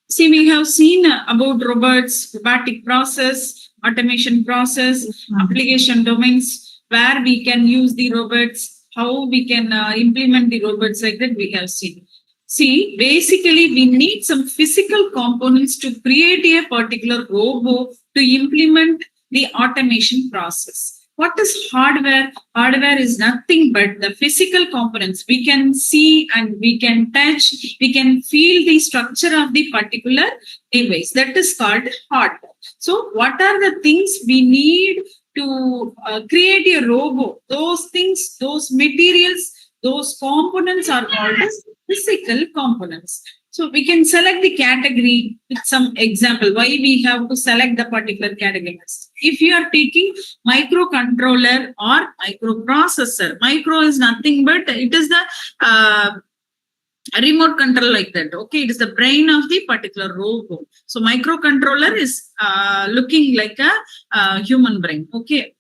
See, we have seen about robots, robotic process, automation process, application domains, where we can use the robots, how we can implement the robots like that we have seen. See, basically, we need some physical components to create a particular robot to implement the automation process. What is hardware? Hardware is nothing but the physical components. We can see and we can touch, we can feel the structure of the particular device. That is called hardware. So, what are the things we need to create a robot? Those things, those materials, those components are called as physical components. So we can select the category with some example. Why we have to select the particular category? If you are taking microcontroller or microprocessor, micro is nothing but it is the remote control like that. Okay, it is the brain of the particular robot. So microcontroller is looking like a human brain. Okay.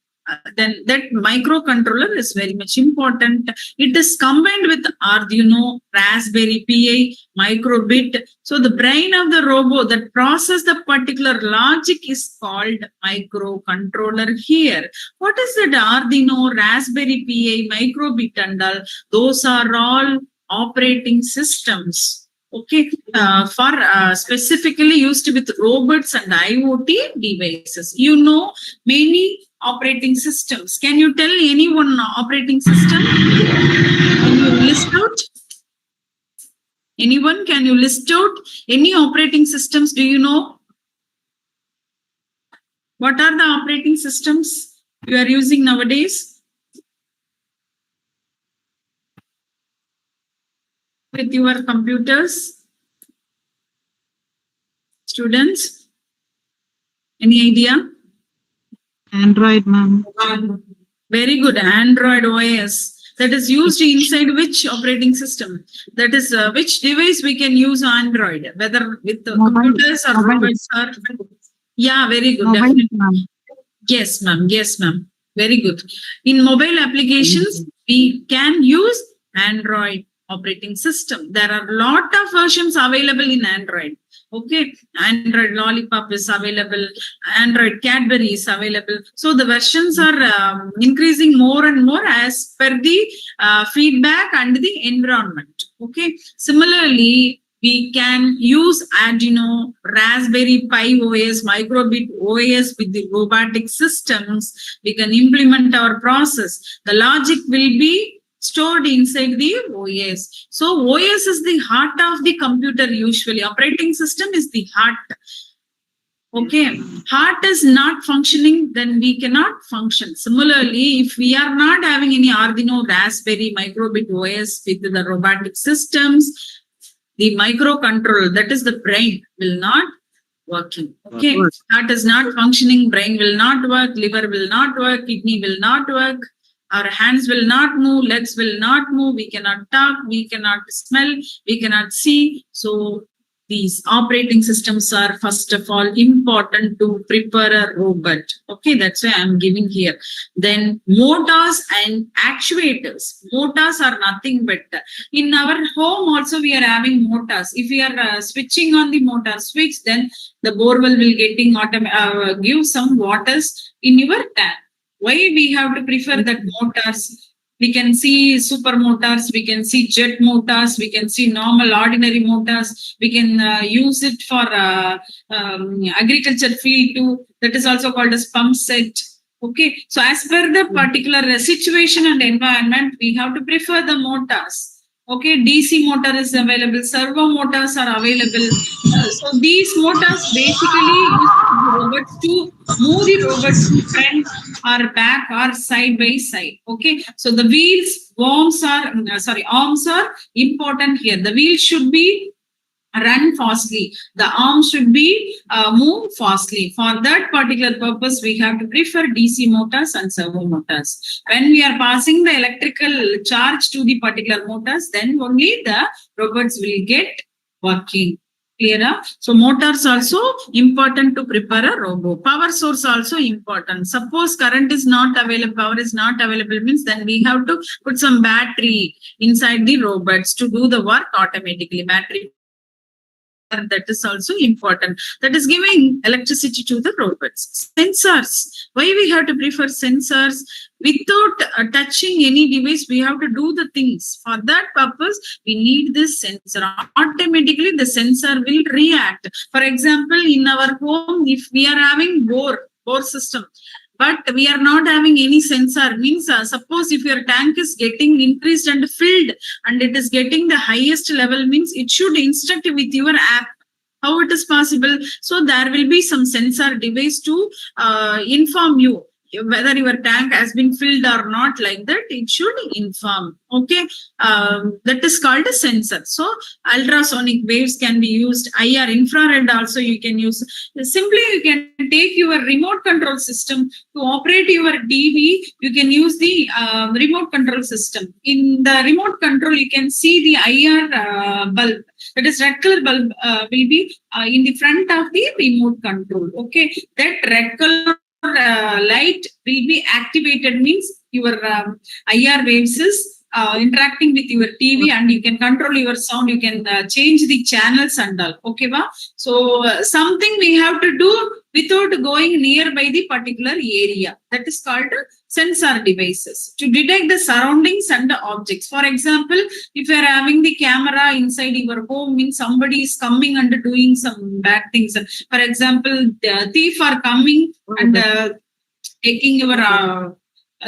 Then that microcontroller is very much important. It is combined with Arduino, Raspberry Pi, microbit. So the brain of the robot that process the particular logic is called microcontroller here. What is that Arduino, Raspberry Pi, microbit and all? Those are all operating systems. Okay, for specifically used with robots and IoT devices. You know many operating systems. Can you tell any one operating system? Can you list out? Anyone? Can you list out any operating systems? Do you know? What are the operating systems you are using nowadays? With your computers? Students? Any idea? Android, ma'am. Very good. Android OS. That is used inside which operating system? That is which device we can use Android, whether with the computers or robots or. Yeah, very good. Yes, ma'am. Yes, ma'am. Very good. In mobile applications, we can use Android operating system. There are a lot of versions available in Android. Okay, Android Lollipop is available, Android Cadbury is available. So the versions are increasing more and more as per the feedback and the environment. Okay, similarly, we can use Arduino, Raspberry Pi OS, microbit OS with the robotic systems. We can implement our process. The logic will be stored inside the OS. So OS is the heart of the computer usually. Operating system is the heart. Okay, heart is not functioning, then we cannot function. Similarly, if we are not having any Arduino, Raspberry, microbit OS with the robotic systems, the microcontroller, that is the brain, will not working. Okay, heart is not functioning, brain will not work, liver will not work, kidney will not work. Our hands will not move, legs will not move, we cannot talk, we cannot smell, we cannot see. So these operating systems are first of all important to prepare a robot. Okay, that's why I'm giving here. Then motors and actuators. Motors are nothing but in our home also we are having motors. If we are switching on the motor switch, then the borewell will getting give some waters in your tank. Why we have to prefer that motors? We can see super motors, we can see jet motors, we can see normal ordinary motors, we can use it for agriculture field too. That is also called as pump set. Okay, so as per the particular situation and environment, we have to prefer the motors. Okay, DC motor is available, servo motors are available. So these motors basically use the robots to move the robots to front or back or side by side. Okay, so the wheels, arms are important here. The wheel should be run fastly. The arm should be move fastly. For that particular purpose, we have to prefer DC motors and servo motors. When we are passing the electrical charge to the particular motors, then only the robots will get working. Clear? So motors also important to prepare a robot. Power source also important. Suppose current is not available, power is not available, means then we have to put some battery inside the robots to do the work automatically. Battery, that is also important. That is giving electricity to the robots. Sensors. Why we have to prefer sensors? Without touching any device, we have to do the things. For that purpose, we need this sensor. Automatically, the sensor will react. For example, in our home, if we are having bore system, but we are not having any sensor, means suppose if your tank is getting increased and filled and it is getting the highest level, means it should instruct with your app. How it is possible? So there will be some sensor device to inform you whether your tank has been filled or not. Like that, it should inform. Okay, that is called a sensor. So ultrasonic waves can be used. IR, infrared also you can use. Simply you can take your remote control system to operate your TV. You can use the remote control system. In the remote control, you can see the IR bulb. That is red color bulb will be in the front of the remote control. Okay, that red color light will be activated, means your IR waves is interacting with your TV, and you can control your sound. You can change the channels and all. Okay, ba? So something we have to do without going nearby the particular area. That is called sensor devices to detect the surroundings and the objects. For example, if you are having the camera inside your home, means somebody is coming and doing some bad things. For example, the thief are coming and taking your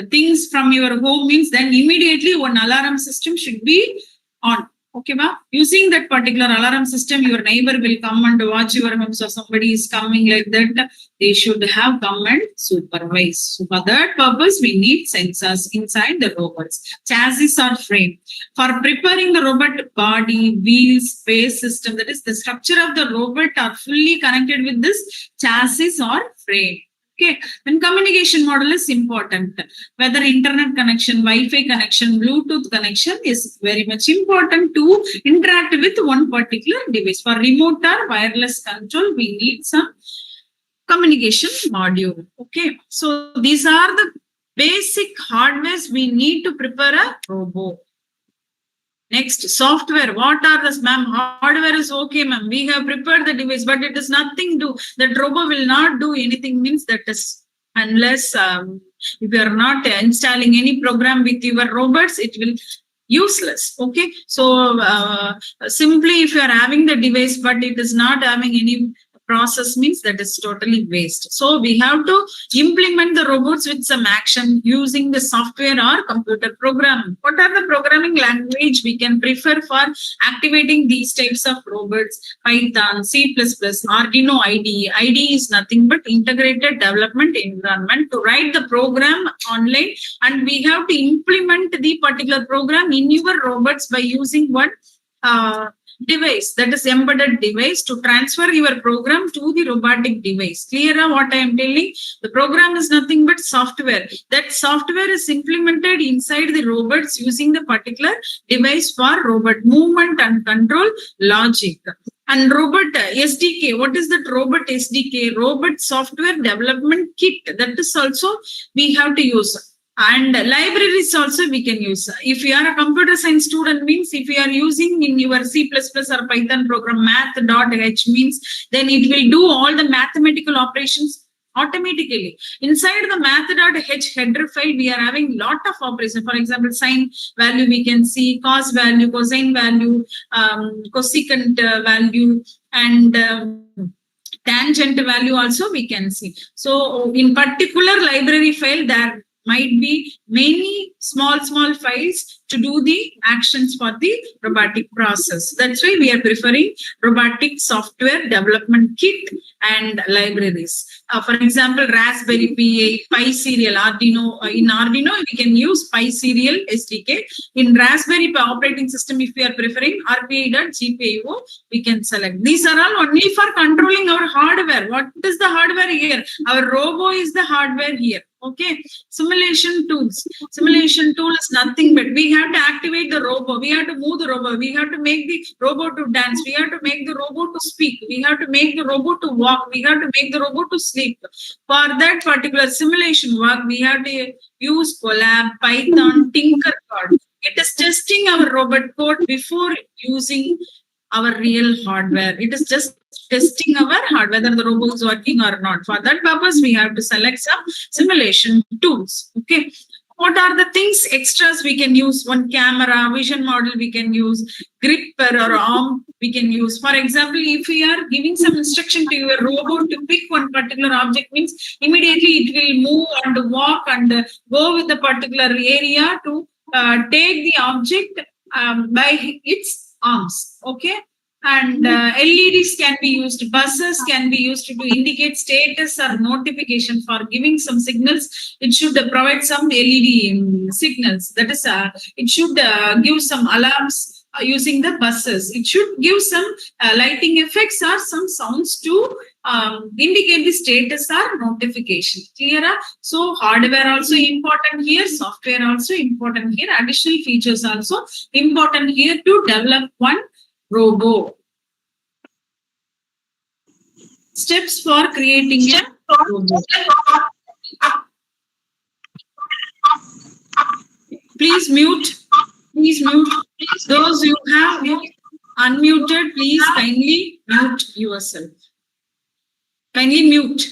things from your home, means then immediately one alarm system should be on. Okay, ma? Using that particular alarm system, your neighbor will come and watch your home. So somebody is coming like that, they should have come and supervise. So for that purpose, we need sensors inside the robots. Chassis or frame. For preparing the robot body, wheels, base system, that is the structure of the robot are fully connected with this chassis or frame. Okay, then communication model is important. Whether internet connection, Wi-Fi connection, Bluetooth connection is very much important to interact with one particular device. For remote or wireless control, we need some communication module. Okay, so these are the basic hardwares we need to prepare a robot. Next, software. What are the, ma'am? Hardware is okay, ma'am. We have prepared the device, but it is nothing to, that robot will not do anything, means that is, unless if you are not installing any program with your robots, it will useless. Okay, so simply if you are having the device, but it is not having any process, means that is totally waste. So we have to implement the robots with some action using the software or computer program. What are the programming language we can prefer for activating these types of robots? Python, C++, Arduino IDE. IDE is nothing but integrated development environment to write the program online, and we have to implement the particular program in your robots by using one device, that is embedded device, to transfer your program to the robotic device. Clear what I am telling? The program is nothing but software. That software is implemented inside the robots using the particular device for robot movement and control logic. And robot SDK, what is that robot SDK? Robot software development kit. That is also we have to use. And libraries also we can use. If you are a computer science student, means if you are using in your C++ or Python program math.h means, then it will do all the mathematical operations automatically. Inside the math.h header file, we are having lot of operations. For example, sine value we can see, cos value, cosine value, cosecant value, and tangent value also we can see. So in particular library file, there might be many small files to do the actions for the robotic process. That's why we are preferring robotic software development kit and libraries. For example, Raspberry Pi serial, Arduino. In Arduino, we can use Pi serial SDK. In Raspberry Pi operating system, if we are preferring RPA.GPIO, we can select. These are all only for controlling our hardware. What is the hardware here? Our robo is the hardware here. Okay, simulation tools. Simulation tool is nothing but we have to activate the robo. We have to move the robo. We have to make the robo to dance. We have to make the robo to speak. We have to make the robo to walk. We have to make the robo to sleep. For that particular simulation work, we have to use Colab, Python, Tinkercad. It is testing our robot code before using our real hardware. It is just testing our hardware, whether the robot is working or not. For that purpose, we have to select some simulation tools. Okay. What are the things extras we can use? One camera, vision model we can use, gripper or arm we can use. For example, if we are giving some instruction to your robot to pick one particular object, means immediately it will move and walk and go with the particular area to take the object by its arms. Okay. And LEDs can be used, buzzers can be used to indicate status or notification. For giving some signals, it should provide some LED signals. That is, it should give some alarms using the buzzers. It should give some lighting effects or some sounds to indicate the status or notification. Clear? So hardware also important here, software also important here, additional features also important here to develop one robo. Steps for creating a robo. Please mute. Please mute. Those you have unmuted, please kindly mute yourself. Kindly mute.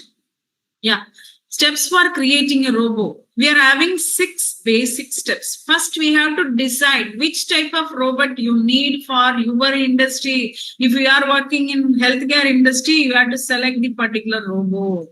Yeah. Steps for creating a robo. We are having 6 basic steps. First, we have to decide which type of robot you need for your industry. If you are working in healthcare industry, you have to select the particular robo.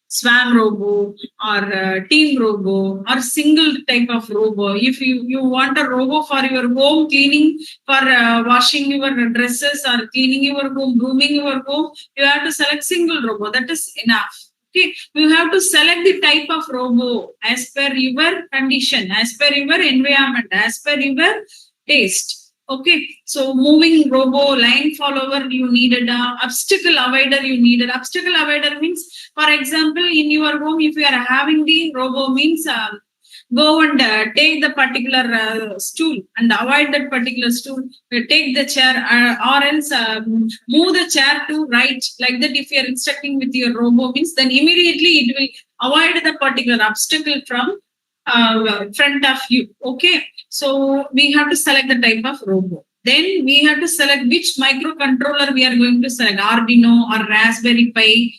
Swarm robo or team robo or single type of robo. If you want a robo for your home cleaning, for washing your dresses or cleaning your home, grooming your home, you have to select single robo. That is enough. Okay, you have to select the type of robo as per your condition, as per your environment, as per your taste. Okay, so moving robo, line follower, you needed obstacle avoider, you needed. Obstacle avoider means, for example, in your home, if you are having the robo means go and take the particular stool and avoid that particular stool, take the chair or else move the chair to right, like that. If you are instructing with your robo means, then immediately it will avoid the particular obstacle from front of you. Okay, so we have to select the type of robo. Then we have to select which microcontroller we are going to select, Arduino or Raspberry Pi,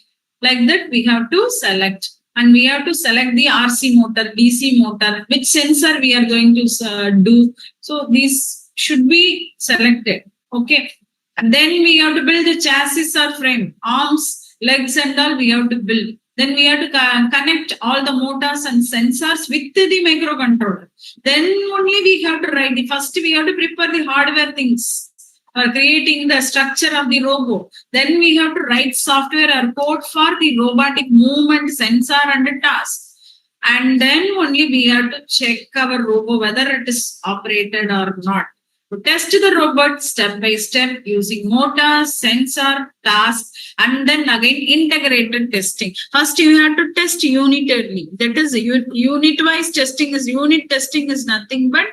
like that we have to select. And we have to select the RC motor, DC motor, which sensor we are going to do. So these should be selected. Okay. And then we have to build the chassis or frame, arms, legs and all we have to build. Then we have to connect all the motors and sensors with the microcontroller. Then only we have to write the first, we have to prepare the hardware things. Creating the structure of the robo. Then we have to write software or code for the robotic movement, sensor and the task. And then only we have to check our robo whether it is operated or not. to test the robot step by step using motors, sensor, task, and then again integrated testing. First, you have to test unitedly. That is, unit-wise testing is nothing but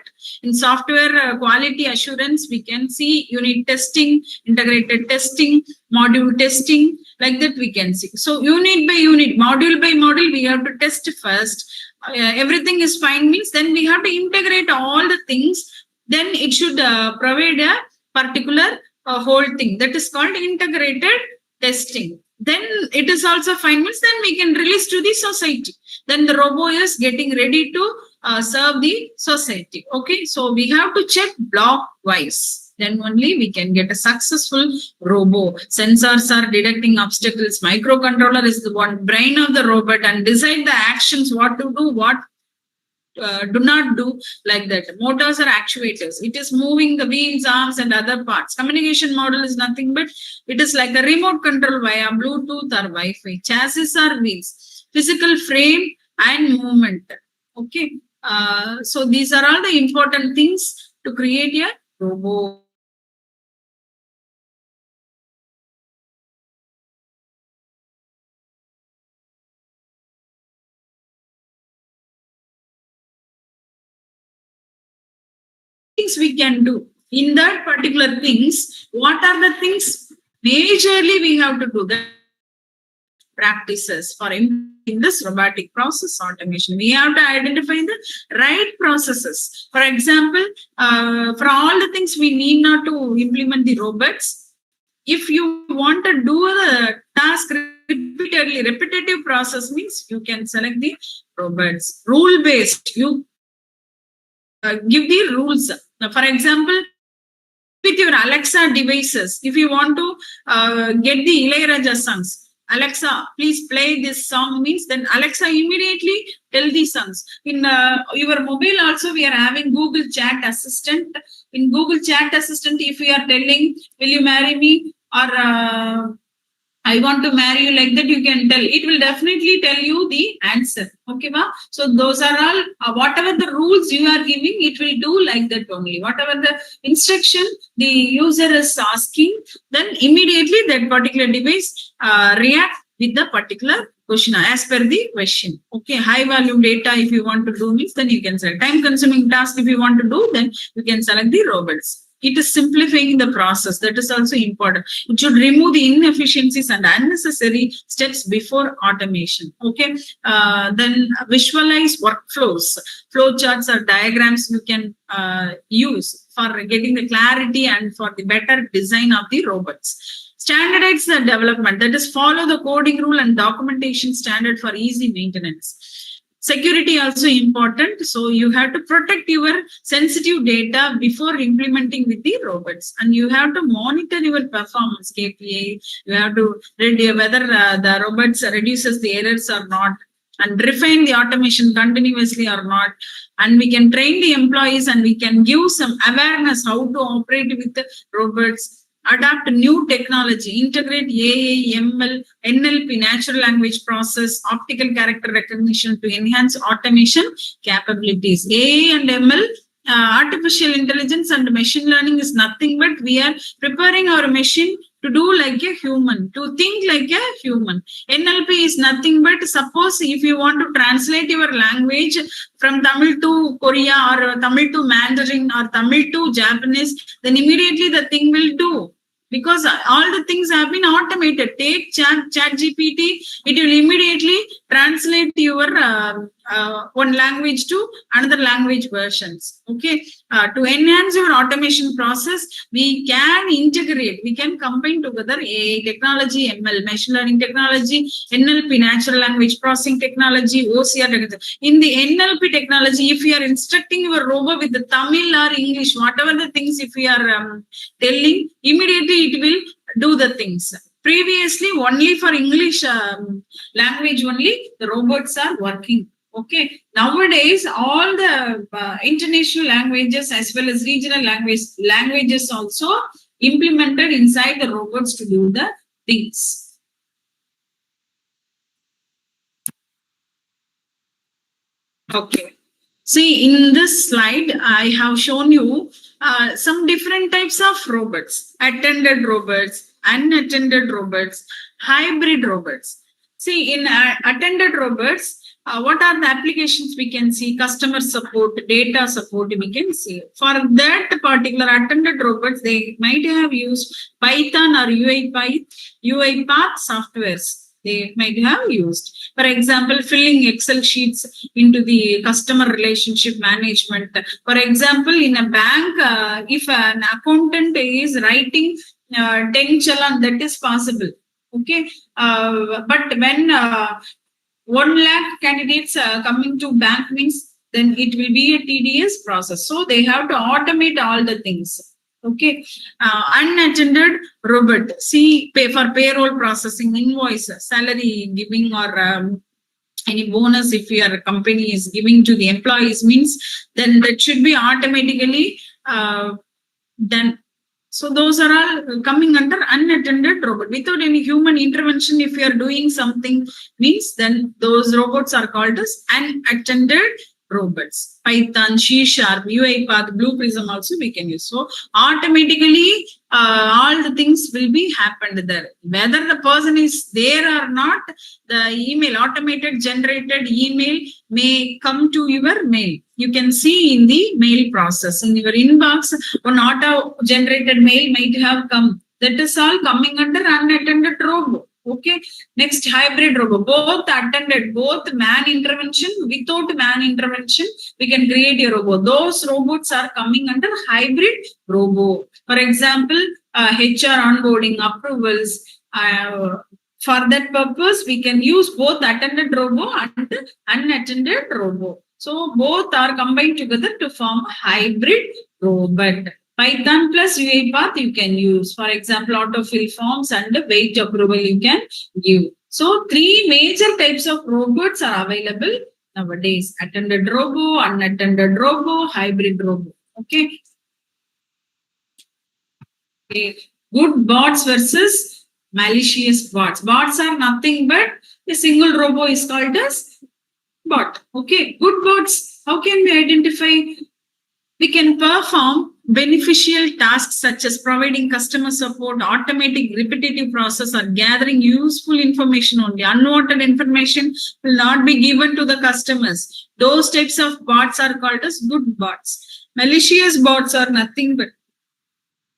in software quality assurance. We can see unit testing, integrated testing, module testing, like that we can see. So unit by unit, module by module, we have to test first. Everything is fine means then we have to integrate all the things. Then it should provide a particular whole thing, that is called integrated testing. Then it is also fine means then we can release to the society. Then the robot is getting ready to serve the society. Okay, so we have to check block wise. Then only we can get a successful robot. Sensors are detecting obstacles. Microcontroller is the one brain of the robot and decide the actions, what to do, what do not do, like that. Motors are actuators. It is moving the wheels, arms, and other parts. Communication model is nothing but it is like a remote control via Bluetooth or Wi-Fi. Chassis are wheels, physical frame and movement. Okay. So these are all the important things to create a robot. Things we can do in that particular things. What are the things majorly we have to do? The practices for in this robotic process automation. We have to identify the right processes. For example, for all the things we need not to implement the robots. If you want to do a task repeatedly, repetitive process means you can select the robots. Rule based, you give the rules. Now, for example, with your Alexa devices, if you want to get the Ilayaraja songs, Alexa, please play this song means then Alexa immediately tell the songs. In your mobile also, we are having Google Chat Assistant. In Google Chat Assistant, if we are telling, will you marry me? Or I want to marry you, like that you can tell. It will definitely tell you the answer. Okay, ma? So those are all, whatever the rules you are giving, it will do like that only. Whatever the instruction the user is asking, then immediately that particular device react with the particular question as per the question. Okay, high volume data if you want to do means, then you can select. Time consuming task if you want to do, then you can select the robots. It is simplifying the process. That is also important. It should remove the inefficiencies and unnecessary steps before automation. Okay. Then visualize workflows. Flow charts or diagrams you can use for getting the clarity and for the better design of the robots. Standardize the development. That is, follow the coding rule and documentation standard for easy maintenance. Security also important. So you have to protect your sensitive data before implementing with the robots, and you have to monitor your performance KPI. You have to read whether the robots reduces the errors or not, and refine the automation continuously or not. And we can train the employees and we can give some awareness how to operate with the robots. Adapt new technology, integrate AI, ML, NLP, natural language process, optical character recognition to enhance automation capabilities. AI and ML, artificial intelligence and machine learning is nothing but we are preparing our machine to do like a human, to think like a human. NLP is nothing but, suppose if you want to translate your language from Tamil to Korea or Tamil to Mandarin or Tamil to Japanese, then immediately the thing will do. Because all the things have been automated. Take chat GPT, it will immediately translate your one language to another language versions. Okay, to enhance your automation process, we can integrate, we can combine together AI technology, ML, machine learning technology, NLP, natural language processing technology, OCR technology. In the NLP technology, if you are instructing your robot with the Tamil or English, whatever the things, if we are telling, immediately it will do the things. Previously, only for English language only, the robots are working. Okay. Nowadays, all the international languages as well as regional languages also implemented inside the robots to do the things. Okay. See, in this slide, I have shown you some different types of robots: attended robots, unattended robots, hybrid robots. See, in attended robots, what are the applications we can see? Customer support, data support, we can see. For that particular attended robots, they might have used Python or UiPath softwares. They might have used. For example, filling Excel sheets into the customer relationship management. For example, in a bank, if an accountant is writing 10 challan, that is possible. Okay. But when 1 lakh candidates coming to bank means, then it will be a tedious process. So they have to automate all the things. Okay. Unattended robot. See, pay for payroll processing, invoice, salary giving, or any bonus if your company is giving to the employees means, then that should be automatically done. So those are all coming under unattended robot. Without any human intervention, if you are doing something means, then those robots are called as unattended robots. Python, C#, UiPath, Blue Prism also we can use. So automatically all the things will be happened there. Whether the person is there or not, the email, automated generated email may come to your mail. You can see in the mail process. In your inbox, one auto-generated mail might have come. That is all coming under unattended robot. Okay. Next, hybrid robot. Both attended, both man intervention, without man intervention, we can create a robot. Those robots are coming under hybrid robot. For example, HR onboarding, approvals. For that purpose, we can use both attended robot and unattended robot. So both are combined together to form a hybrid robot. Python plus UiPath you can use. For example, autofill forms and wait approval you can give. So 3 major types of robots are available nowadays: attended robo, unattended robo, hybrid robo. Okay. Good bots versus malicious bots. Bots are nothing but a single robo is called as bot. Okay. Good bots, how can we identify? We can perform beneficial tasks such as providing customer support, automating repetitive process, or gathering useful information only. Unwanted information will not be given to the customers. Those types of bots are called as good bots. Malicious bots are nothing but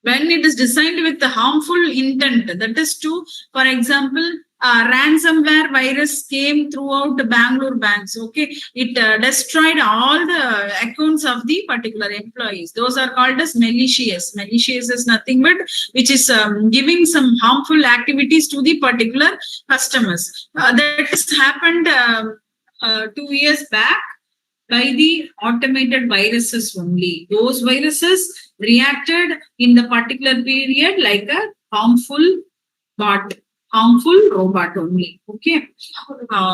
when it is designed with the harmful intent, that is to, for example, ransomware virus came throughout the Bangalore banks. Okay, it destroyed all the accounts of the particular employees. Those are called as malicious. Malicious is nothing but which is giving some harmful activities to the particular customers. That has happened 2 years back by the automated viruses only. Those viruses reacted in the particular period like a harmful bot, harmful robot only. Okay.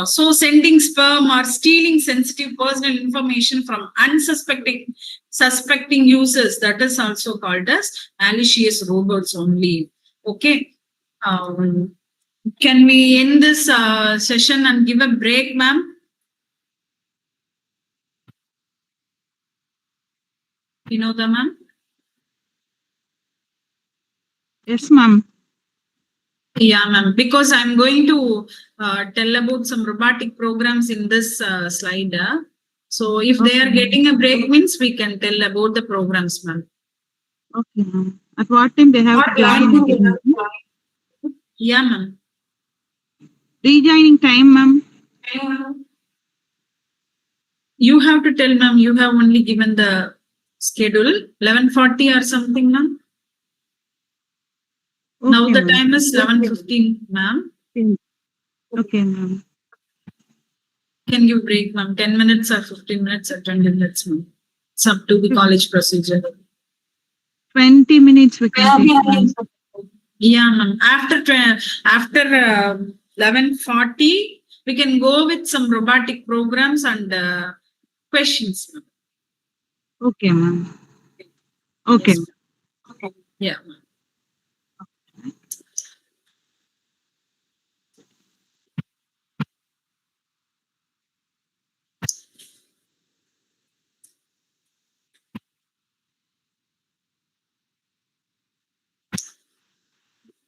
So sending spam or stealing sensitive personal information from suspecting users, that is also called as malicious robots only. Okay. Can we end this session and give a break, ma'am? Vinodha, ma'am? Yes, ma'am. Yeah, ma'am. Because I'm going to tell about some robotic programs in this slide. So if they are getting a break means we can tell about the programs, ma'am. Okay, ma'am. At what time they have to join again? Yeah, ma'am. Rejoining time, ma'am. You have to tell, ma'am. You have only given the schedule 11:40 or something, ma'am. Okay, Now the ma'am. time is 11:15, ma'am. Okay, ma'am. Can give break, ma'am. 10 minutes or 15 minutes or 20 minutes, ma'am. It's up to the college procedure. 20 minutes we can take, ma'am. Yeah, ma'am. After 11:40, we can go with some robotic programs and questions, ma'am. Okay, ma'am. Okay. Yes, ma'am. Yeah, ma'am.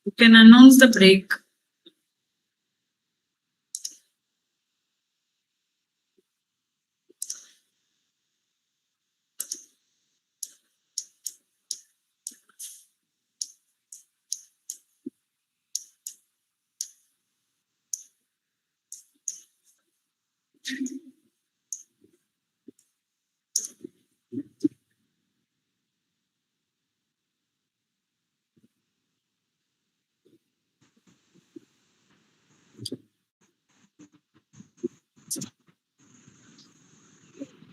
You can announce the break.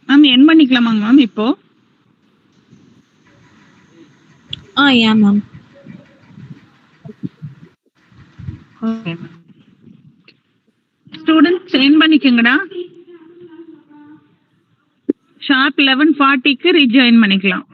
Ma'am end பண்ணிக்கலாமாங்க ma'am இப்போ? Yeah, ma'am. Okay ma'am. Students end பண்ணிக்கங்கடா. Sharp 11:40க்கு rejoin பண்ணிக்கலாம்.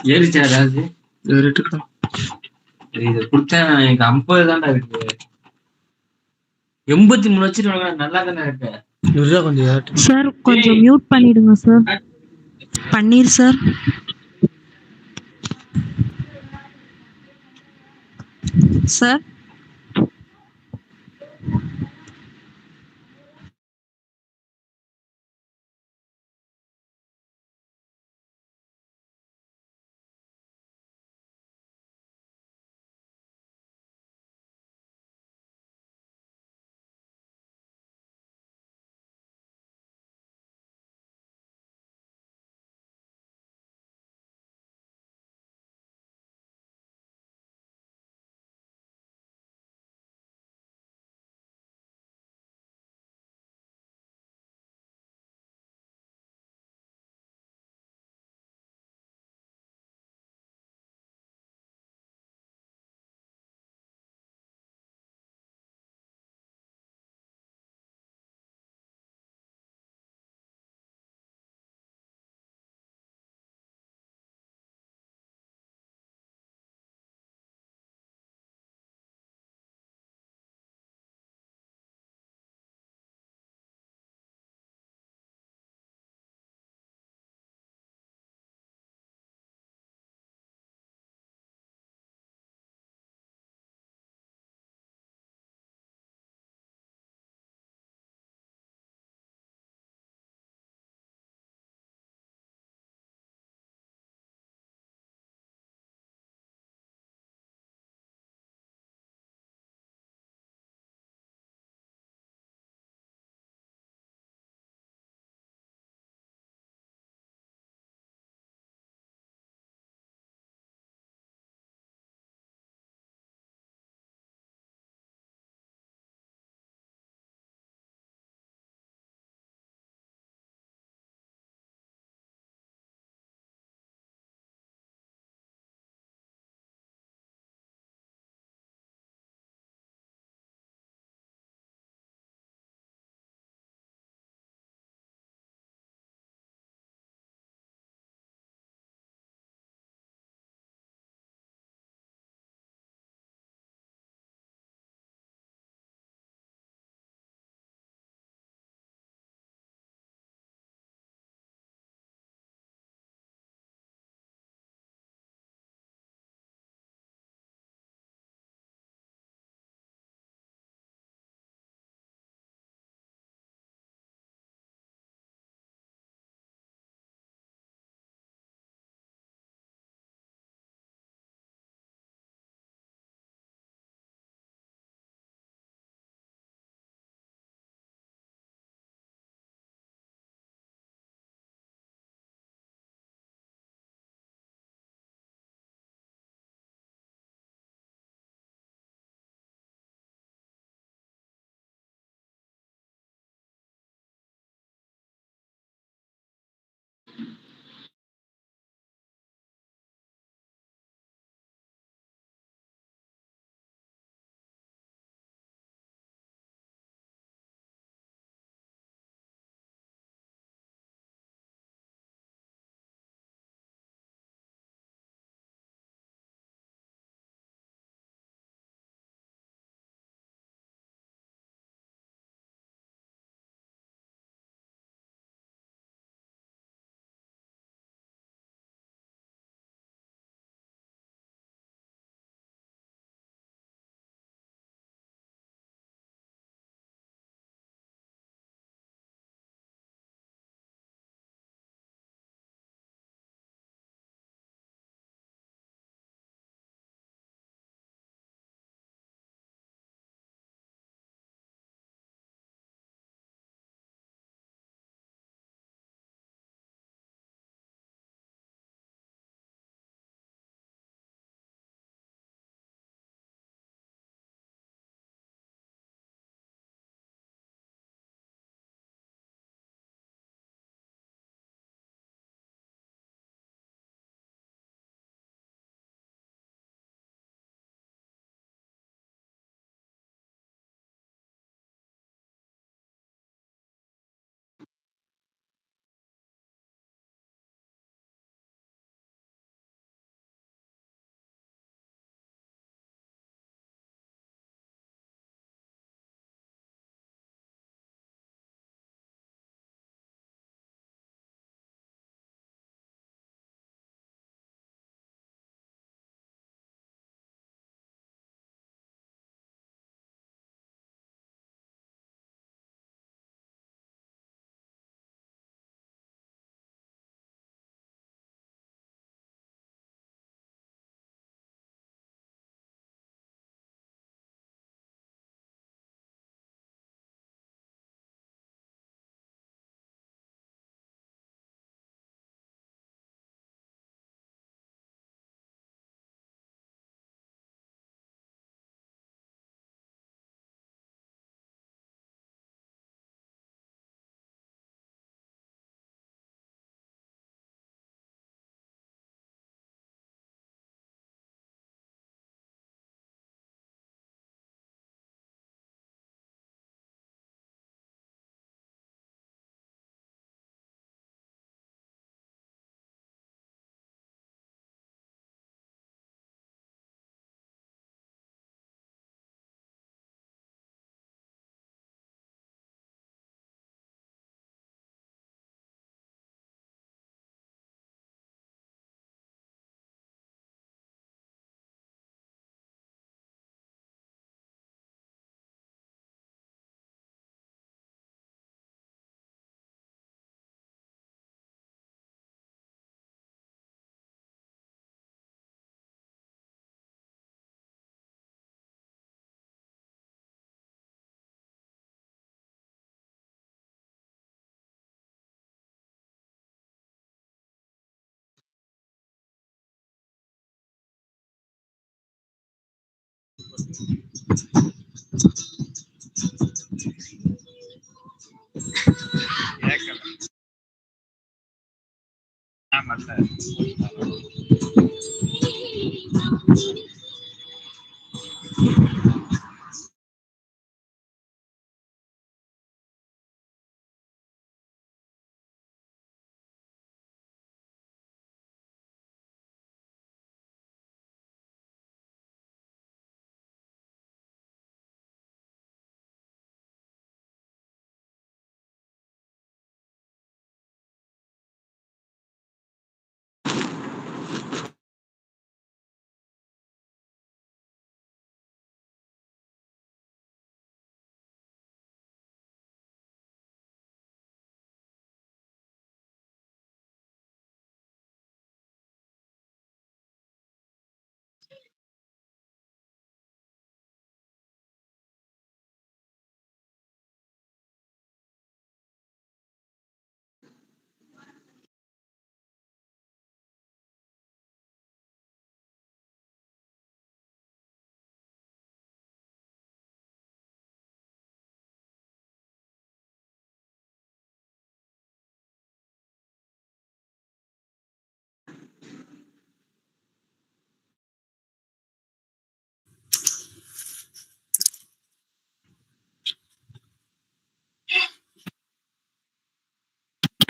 ஏறிச்சா ஏதாவது ஏறிட்டு இது கொடுத்தேன் எனக்கு 50 தான்டா இருக்கு. 83 வச்சிருவாங்க, நல்லா தானே இருக்கு. கொஞ்சம் ஏறிட்டு சார் கொஞ்சம் மியூட் பண்ணிடுங்க sir. Panneer sir. Sir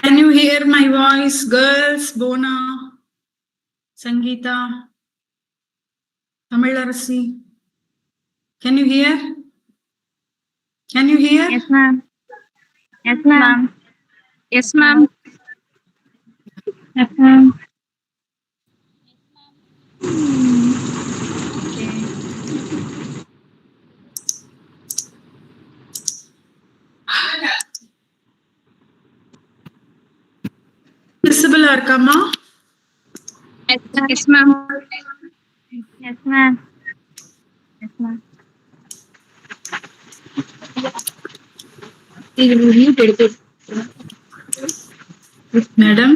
Can you hear my voice, girls? Bona, Sangeeta, Tamilarasi. Can you hear? Can you hear? Yes, ma'am. Yes, ma'am. Yes, ma'am. Yes, ma'am. Visible or comma? Yes, ma'am. Yes, ma'am. Yes, ma'am. Madam?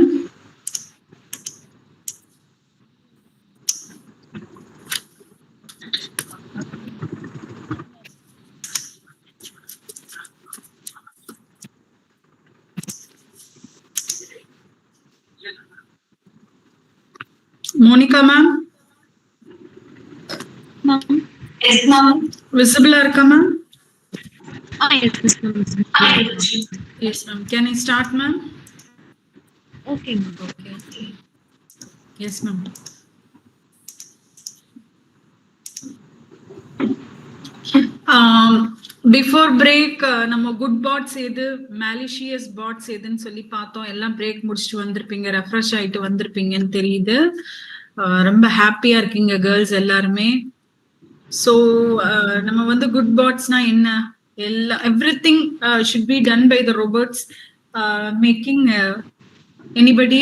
Monica, ma'am? Ma'am. Yes, ma'am. Visible or comma? Yes, ma'am. Yes, ma'am. Can I start, ma'am? Okay, ma'am. Okay. Yes, ma'am. Before break நம்ம good pots எது மேலிஷியஸ் pots எதுன்னு சொல்லி பார்த்தோம். எல்லாம் break முடிச்சுட்டு வந்திருப்பீங்க, refresh ஆயிட்டு வந்திருப்பீங்கன்னு தெரியுது. ரொம்ப ஹாப்பியா இருக்கீங்க கேர்ள்ஸ் எல்லாருமே. ஸோ நம்ம வந்து குட் பாட்ஸ்னா என்ன, everything should be done by the robots making anybody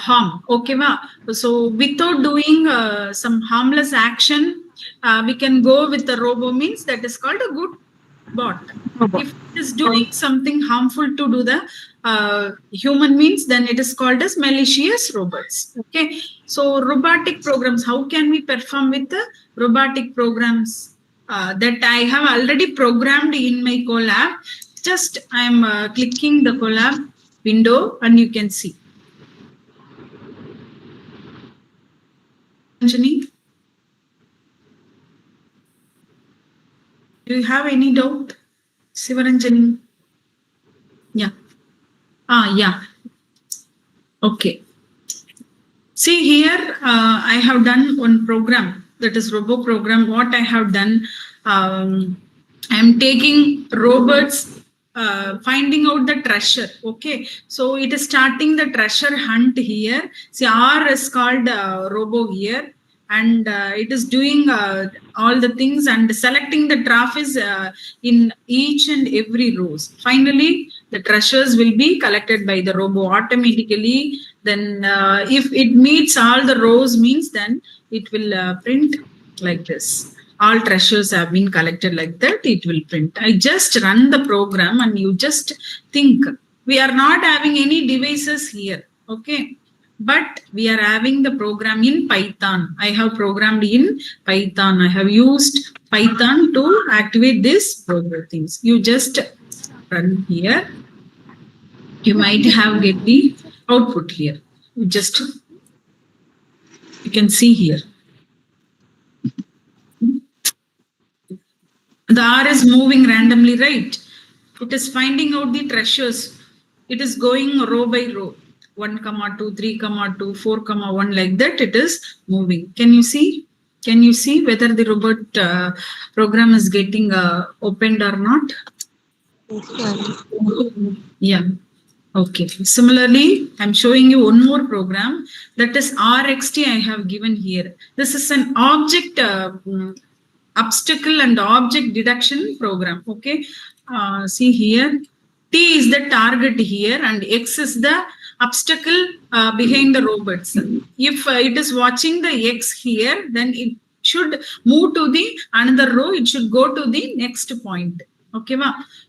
harm. Okay, va? So without doing some harmless action, we can go with the robo, means that is called a good bot. If it is doing something harmful to do the human means, then it is called as malicious robots. Okay, so robotic programs, how can we perform with the robotic programs that I have already programmed in my collab? Just I am clicking the collab window and you can see. Anjani, do you have any doubt? Sivaranjani? Yeah. Yeah. Okay. See here, I have done one program, that is robo program. What I have done, I am taking robots, finding out the treasure. Okay, so it is starting the treasure hunt here. See, R is called robo here, and it is doing all the things and selecting the trophies in each and every rows. Finally, the treasures will be collected by the robo automatically. Then if it meets all the rows, means then it will print like this. All treasures have been collected like that, it will print. I just run the program and you just think, we are not having any devices here. Okay, but we are having the program in Python. I have programmed in Python. I have used Python to activate this robot things. You just run here. You might have get the output here. You can see here. The R is moving randomly, right? It is finding out the treasures. It is going row by row. 1, 2, 3, 2, 4, 1, like that it is moving. Can you see? Can you see whether the robot program is getting opened or not? Yeah. Okay. Similarly, I'm showing you one more program, that is RXT I have given here. This is an object obstacle and object detection program. Okay. See here, T is the target here and X is the obstacle behind the robots. If it is watching the X here, then it should move to the another row. It should go to the next point. Okay,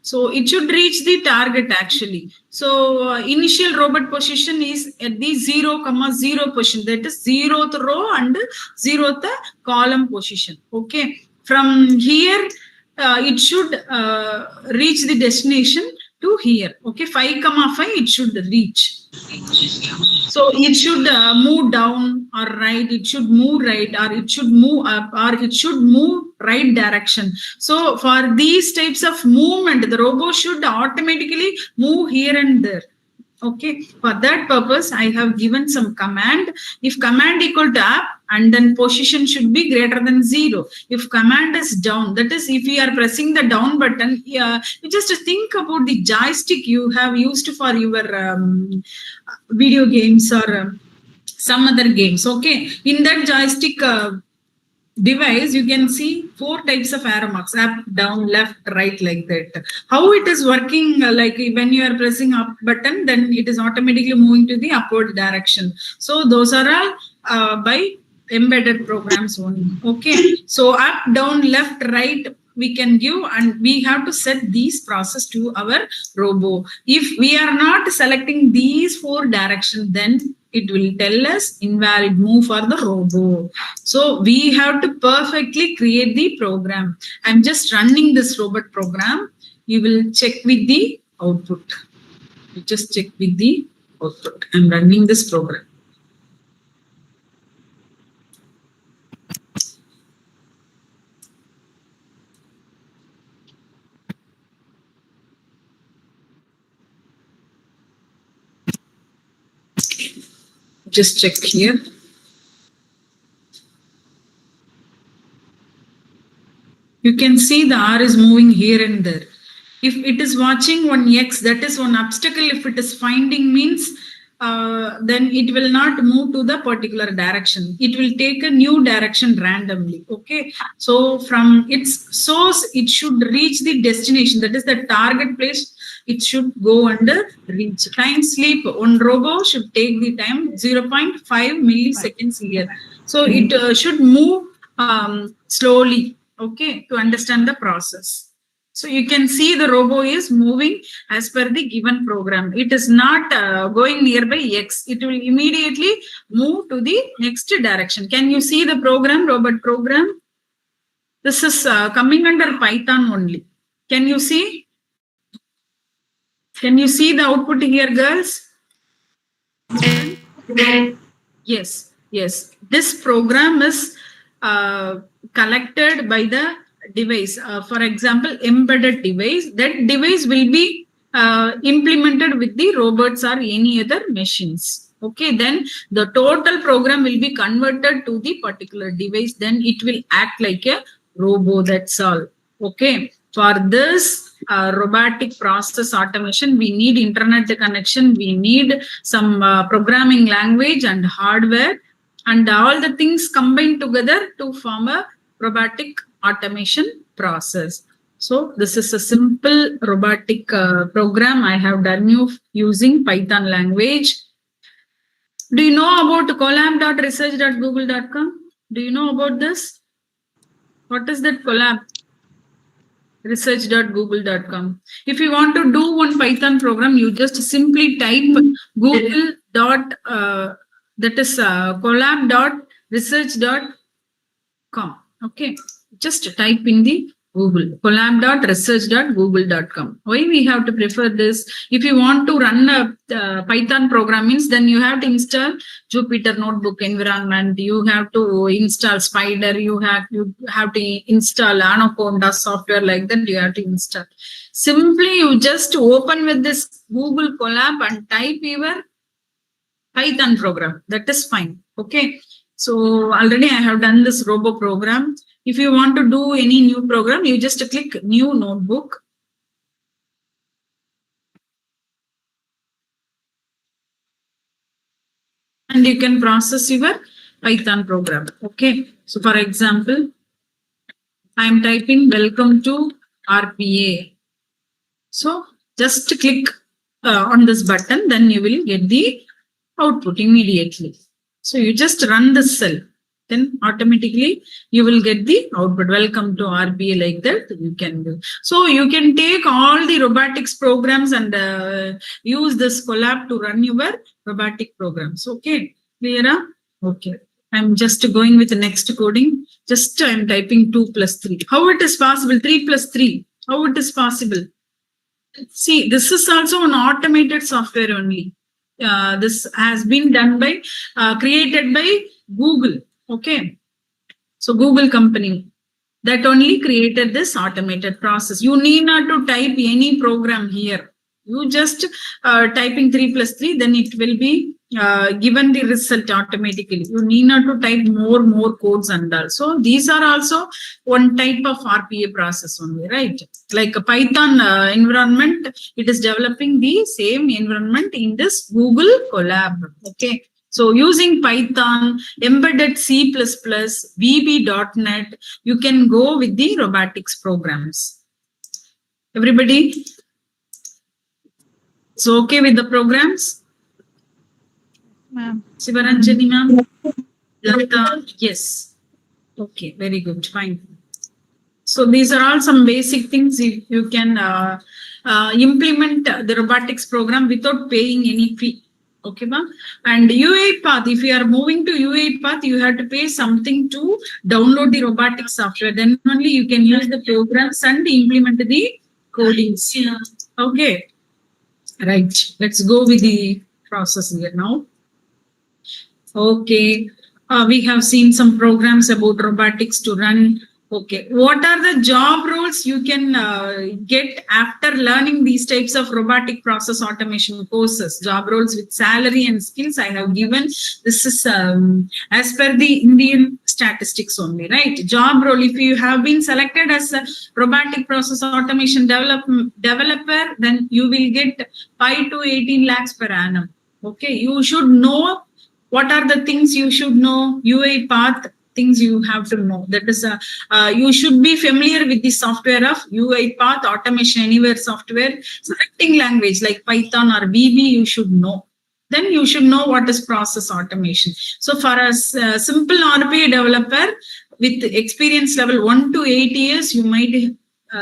so it should reach the target actually. So initial robot position is at the 0, 0 position. That is 0th row and 0th column position. Okay, from here it should reach the destination to here. Okay, 5, 5 it should reach. So it should move down or right, it should move right, or it should move up, or it should move right direction. So for these types of movement, the robot should automatically move here and there. Okay, for that purpose, I have given some command. If command equal to up, and then position should be greater than 0. If command is down, that is if you are pressing the down button, you just think about the joystick you have used for your video games or some other games. Okay, in that joystick device, you can see 4 types of arrow marks: up, down, left, right, like that. How it is working, like when you are pressing up button, then it is automatically moving to the upward direction. So those are all by embedded programs only. Okay, so up, down, left, right we can give, and we have to set these process to our robo. If we are not selecting these 4 directions, then it will tell us invalid move for the robo. So we have to perfectly create the program. I'm just running this robot program. You will check with the output. You just check with the output. I'm running this program. Just check here. You can see the R is moving here and there. If it is watching one X, that is one obstacle. If it is finding means, then it will not move to the particular direction. It will take a new direction randomly. Okay. So from its source, it should reach the destination. That is the target place. It should go under reach. Time sleep on robo should take the time 0.5 milliseconds here. So it should move slowly. Okay, to understand the process. So you can see the robo is moving as per the given program. It is not going nearby X. It will immediately move to the next direction. Can you see the program, robot program? This is coming under Python only. Can you see? Can you see the output here, girls? Yes, yes. This program is collected by the device. For example, embedded device. That device will be implemented with the robots or any other machines. Okay, then the total program will be converted to the particular device. Then it will act like a robo. That's all. Okay. For this robotic process automation, we need internet connection. We need some programming language and hardware, and all the things combined together to form a robotic automation process. So this is a simple robotic program I have done using Python language. Do you know about collab.research.google.com? Do you know about this? What is that collab? Research.google.com. If you want to do one Python program, you just simply type google.com That is collab.research.com. Okay, just type in the Google collab.research.google.com. Why we have to prefer this? If you want to run a Python program, means then you have to install Jupyter Notebook environment. You have to install Spider. You have to install Anaconda software like that. You have to install. Simply, you just open with this Google Colab and type your Python program. That is fine. Okay. So already I have done this robo program. If you want to do any new program, you just click new notebook. And you can process your Python program. Okay. So for example, I am typing welcome to RPA. So just click on this button, then you will get the output immediately. So you just run the cell, then automatically you will get the output. Welcome to RPA, like that you can do. So you can take all the robotics programs and use this Colab to run your robotic programs. Okay, clear? Okay. I'm just going with the next coding. Just I'm typing 2 plus 3. How it is possible? 3 plus 3. How it is possible? See, this is also an automated software only. This has been done by, created by Google. Okay. So Google company that only created this automated process. You need not to type any program here. You just typing 3 plus 3, then it will be given the result automatically. You need not to type more codes and all. So these are also one type of RPA process only, right? Like a Python environment, it is developing the same environment in this Google Colab. Okay. So using Python, embedded C++, VB.NET, you can go with the robotics programs. Everybody? So okay with the programs? Ma'am. Sivaranjani ma'am? Lata? Yes. Okay, very good, fine. So these are all some basic things you can implement the robotics program without paying any fee. Okay, ma'am. And UiPath, if you are moving to UiPath, you have to pay something to download the robotics software. Then only you can use the programs and implement the codings. Yeah. Okay. Right. Let's go with the process here now. Okay. We have seen some programs about robotics to run. Okay. What are the job roles you can get after learning these types of robotic process automation courses? Job roles with salary and skills I have given. This is as per the Indian statistics only, right? Job role, if you have been selected as a robotic process automation developer, then you will get 5 to 18 lakhs per annum. Okay. You should know what are the things you should know. UiPath things you have to know. That is, you should be familiar with the software of UiPath, Automation Anywhere software. Scripting language like Python or VB, you should know. Then you should know what is process automation. So for a simple RPA developer with experience level 1 to 8 years, you might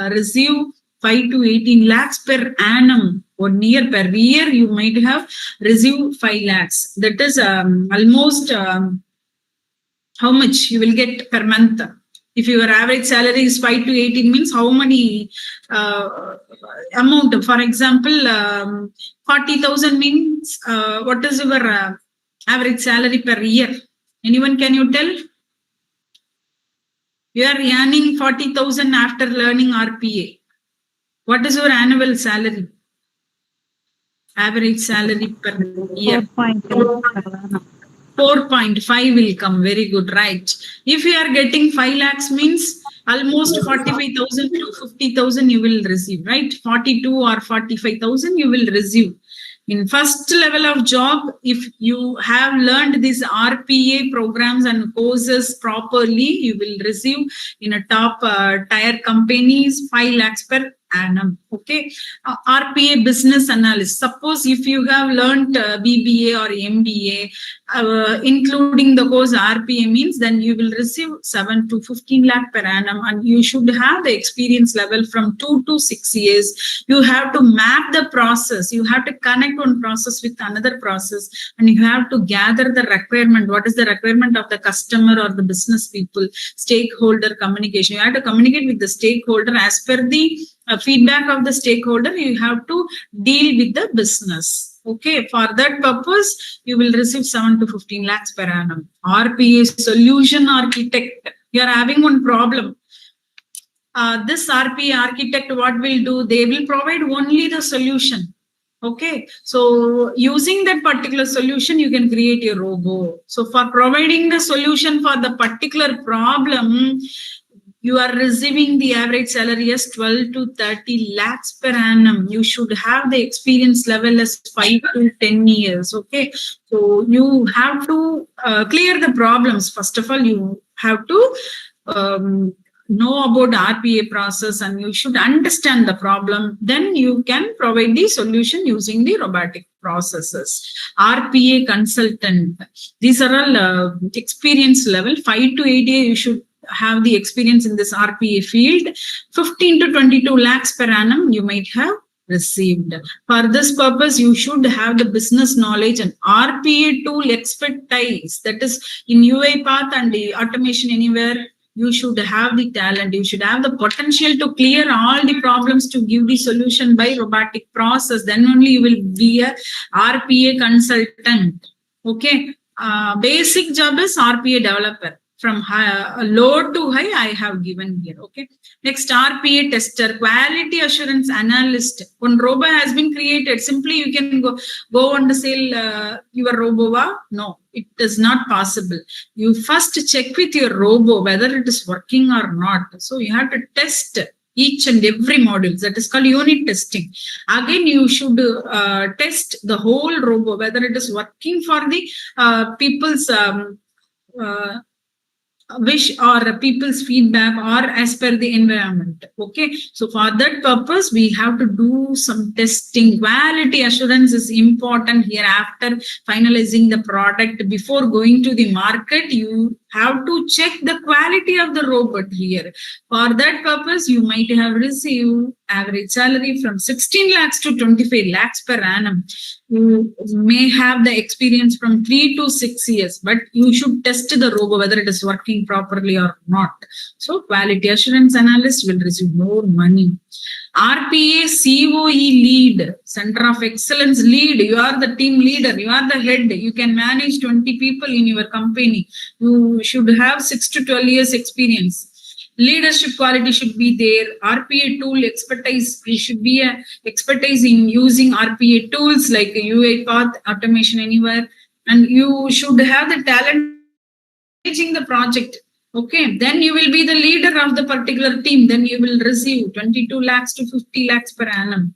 receive 5 to 18 lakhs per annum. 1 year per year, you might have received 5 lakhs. That is almost how much you will get per month. If your average salary is 5 to 18 means how many amount? For example, 40,000 means what is your average salary per year? Anyone can you tell? You are earning 40,000 after learning RPA. What is your annual salary? Average salary per year. 4.5 will come. Very good, right? If you are getting 5 lakhs means almost 45,000 to 50,000 you will receive, right? 42 or 45,000 you will receive. In first level of job, if you have learned these RPA programs and courses properly, you will receive in a top tier companies 5 lakhs per annum. Okay. RPA business analyst. Suppose if you have learned BBA or MBA, including the course RPA means, then you will receive 7 to 15 lakh per annum, and you should have the experience level from 2 to 6 years. You have to map the process. You have to connect one process with another process, and you have to gather the requirement. What is the requirement of the customer or the business people? Stakeholder communication. You have to communicate with the stakeholder as per the feedback of the stakeholder. You have to deal with the business. Okay, for that purpose, you will receive 7 to 15 lakhs per annum. RPA solution architect. You are having one problem. This RPA architect, what will do? They will provide only the solution. Okay, so using that particular solution, you can create a robo. So for providing the solution for the particular problem, you are receiving the average salary as 12 to 30 lakhs per annum. You should have the experience level as 5 to 10 years. Okay, so you have to clear the problems. First of all, you have to know about RPA process, and you should understand the problem. Then you can provide the solution using the robotic processes. RPA consultant. These are all experience level. 5 to 8 years you should have the experience in this RPA field. 15 to 22 lakhs per annum you might have received. For this purpose, you should have the business knowledge and RPA tool expertise. That is in UiPath and the Automation Anywhere. You should have the talent. You should have the potential to clear all the problems, to give the solution by robotic process. Then only you will be a RPA consultant. Okay. Basic job is RPA developer. From low to high, I have given here. Okay. Next, RPA tester, quality assurance analyst. One robo has been created. Simply, you can go and sell your robo. No, it is not possible. You first check with your robo whether it is working or not. So you have to test each and every module. That is called unit testing. Again, you should test the whole robo whether it is working for the people's wish or people's feedback or as per the environment. Okay, so for that purpose we have to do some testing. Quality assurance is important here. After finalizing the product, before going to the market, you have to check the quality of the robot here. For that purpose, you might have received average salary from 16 lakhs to 25 lakhs per annum. You may have the experience from 3 to 6 years, but you should test the robot whether it is working properly or not. So quality assurance analyst will receive more money. RPA COE lead, Center of Excellence lead. You are the team leader. You are the head. You can manage 20 people in your company. You should have 6 to 12 years experience. Leadership quality should be there. RPA tool expertise. You should be an expertise in using RPA tools like UiPath, Automation Anywhere, and you should have the talent managing the project. Okay, then you will be the leader of the particular team. Then you will receive 22 lakhs to 50 lakhs per annum.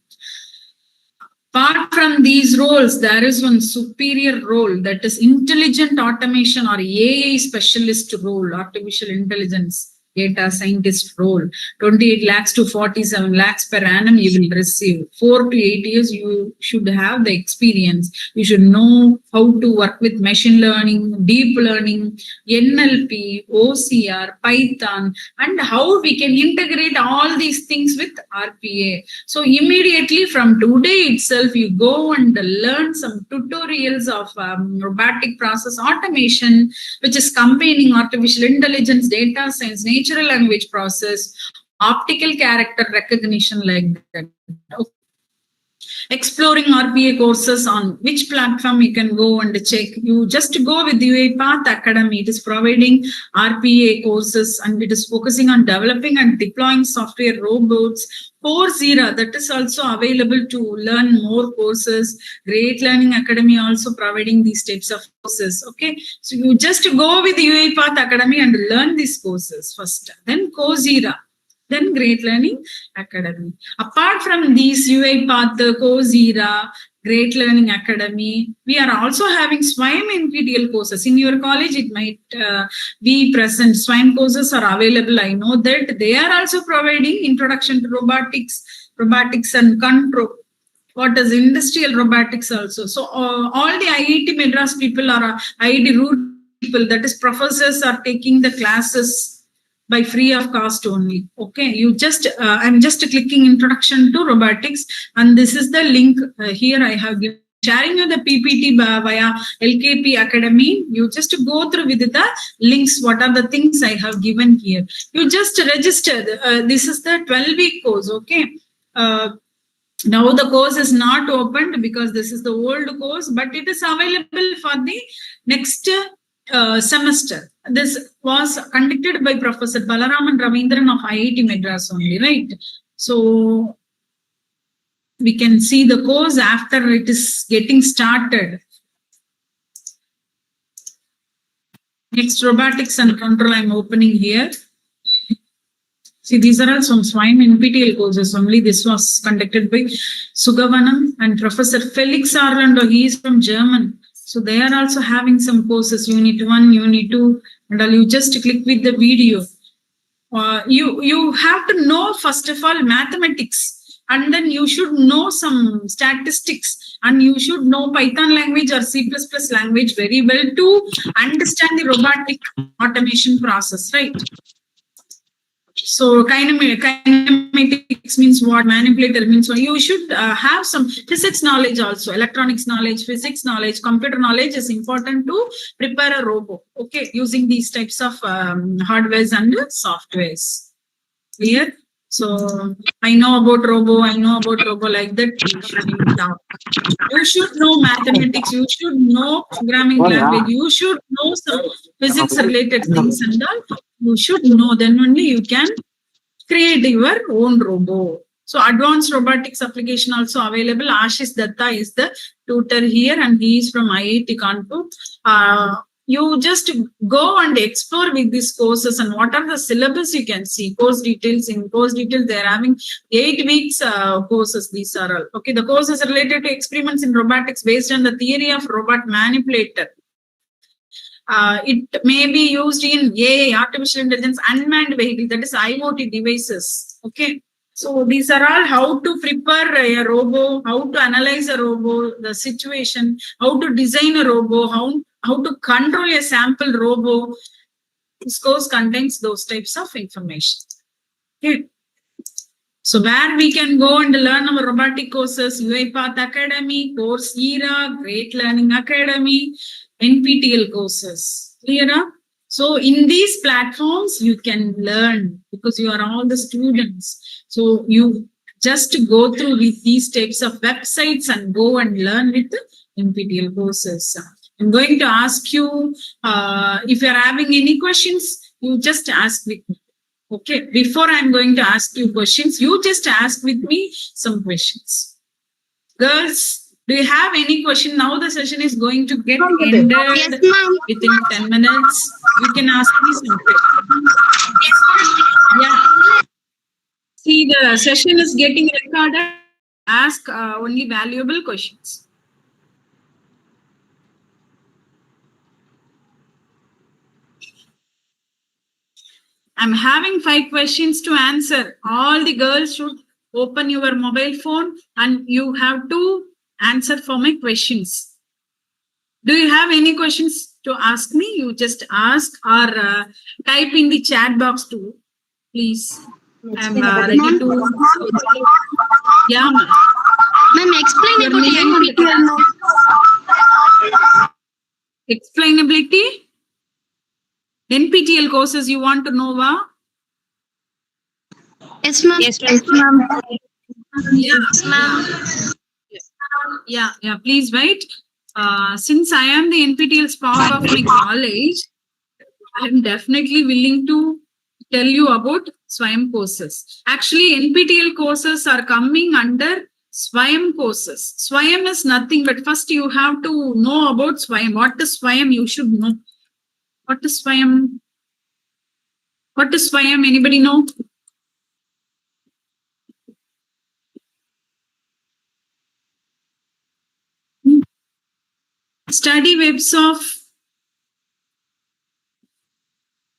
Apart from these roles, there is one superior role, that is intelligent automation or AI specialist role, artificial intelligence data scientist role. 28 lakhs to 47 lakhs per annum you will receive. 4 to 8 years you should have the experience. You should know how to work with machine learning, deep learning, NLP, OCR, Python, and how we can integrate all these things with RPA. So immediately from today itself, you go and learn some tutorials of robotic process automation, which is combining artificial intelligence, data science, natural language process, optical character recognition, like that. Exploring RPA courses, on which platform you can go and check. You just go with the UiPath Academy. It is providing RPA courses and it is focusing on developing and deploying software robots. Coursera, that is also available to learn more courses. Great Learning Academy also providing these types of courses. Okay, so you just go with the UiPath Academy and learn these courses first. Then Coursera. Then Great Learning Academy. Apart from these UiPath, Coursera, Great Learning Academy, we are also having SWAYAM NPTEL courses. In your college, it might be present. SWAYAM courses are available. I know that they are also providing introduction to robotics, robotics and control. What is industrial robotics also? So all the IIT Madras people are IIT root people, that is professors, are taking the classes by free of cost only. Okay, you just I'm just clicking introduction to robotics, and this is the link here I have given. Sharing you the PPT via LKP Academy. You just go through with the links. What are the things I have given here? You just register. This is the 12-week course. Okay. Now the course is not opened because this is the old course, but it is available for the next semester. This was conducted by Professor Balaraman Ravindran of IIT Madras only, right? So we can see the course after it is getting started. Next, robotics and control I'm opening here. See, these are all some swine NPTEL courses only. This was conducted by Sugavanam and Professor Felix Orlando. He is from German. So they are also having some courses, Unit 1, Unit 2, and all. You just click with the video. You have to know, first of all, mathematics, and then you should know some statistics, and you should know Python language or C++ language very well to understand the robotic automation process, right? So kinematics means what, manipulator means what. You should have some physics knowledge also, electronics knowledge, physics knowledge, computer knowledge is important to prepare a robot, okay, using these types of hardwares and softwares. Clear? So I know about robo like that. You should know mathematics, you should know programming language, you should know some physics related things and all. You should know, then only you can create your own robo. So advanced robotics application also available. Ashish Datta is the tutor here, and he is from IIT Kanpur. You just go and explore with these courses, and what are the syllabus you can see. Course details. In course details, they are having 8 weeks courses. These are all. Okay, the courses related to experiments in robotics based on the theory of robot manipulator. It may be used in AI, artificial intelligence, unmanned vehicle, that is IoT devices. Okay. So these are all how to prepare a robo, how to analyze a robo, the situation, how to design a robo, how to control a sample robo. This course contains those types of information. Okay. So where we can go and learn our robotic courses, UiPath Academy, Coursera, Great Learning Academy, NPTEL courses. Clear? So in these platforms, you can learn because you are all the students. So you just go through with these types of websites and go and learn with the NPTEL courses. I'm going to ask you, if you're having any questions, you just ask with me. Okay, before I'm going to ask you questions, you just ask with me some questions. Girls, do you have any question? Now the session is going to get ended within 10 minutes. You can ask me some questions. Yeah. See, the session is getting recorded. Ask only valuable questions. I'm having 5 questions to answer. All the girls should open your mobile phone and you have to answer for my questions. Do you have any questions to ask me? You just ask or type in the chat box too, please. I'm ready to. Yeah, ma'am. Ma'am, explain Your about name and NPTEL, ma'am. explainability. NPTEL courses you want to know, va? Yes, ma'am. Yes, ma'am. Yes, ma'am. Yeah, please wait. Since I am the NPTEL spark of my college, I am definitely willing to tell you about SWAYAM courses. Actually, NPTEL courses are coming under SWAYAM courses. SWAYAM is nothing, but first you have to know about SWAYAM. What is SWAYAM? You should know. What is SWAYAM? What is SWAYAM? Anybody know? Study webs of,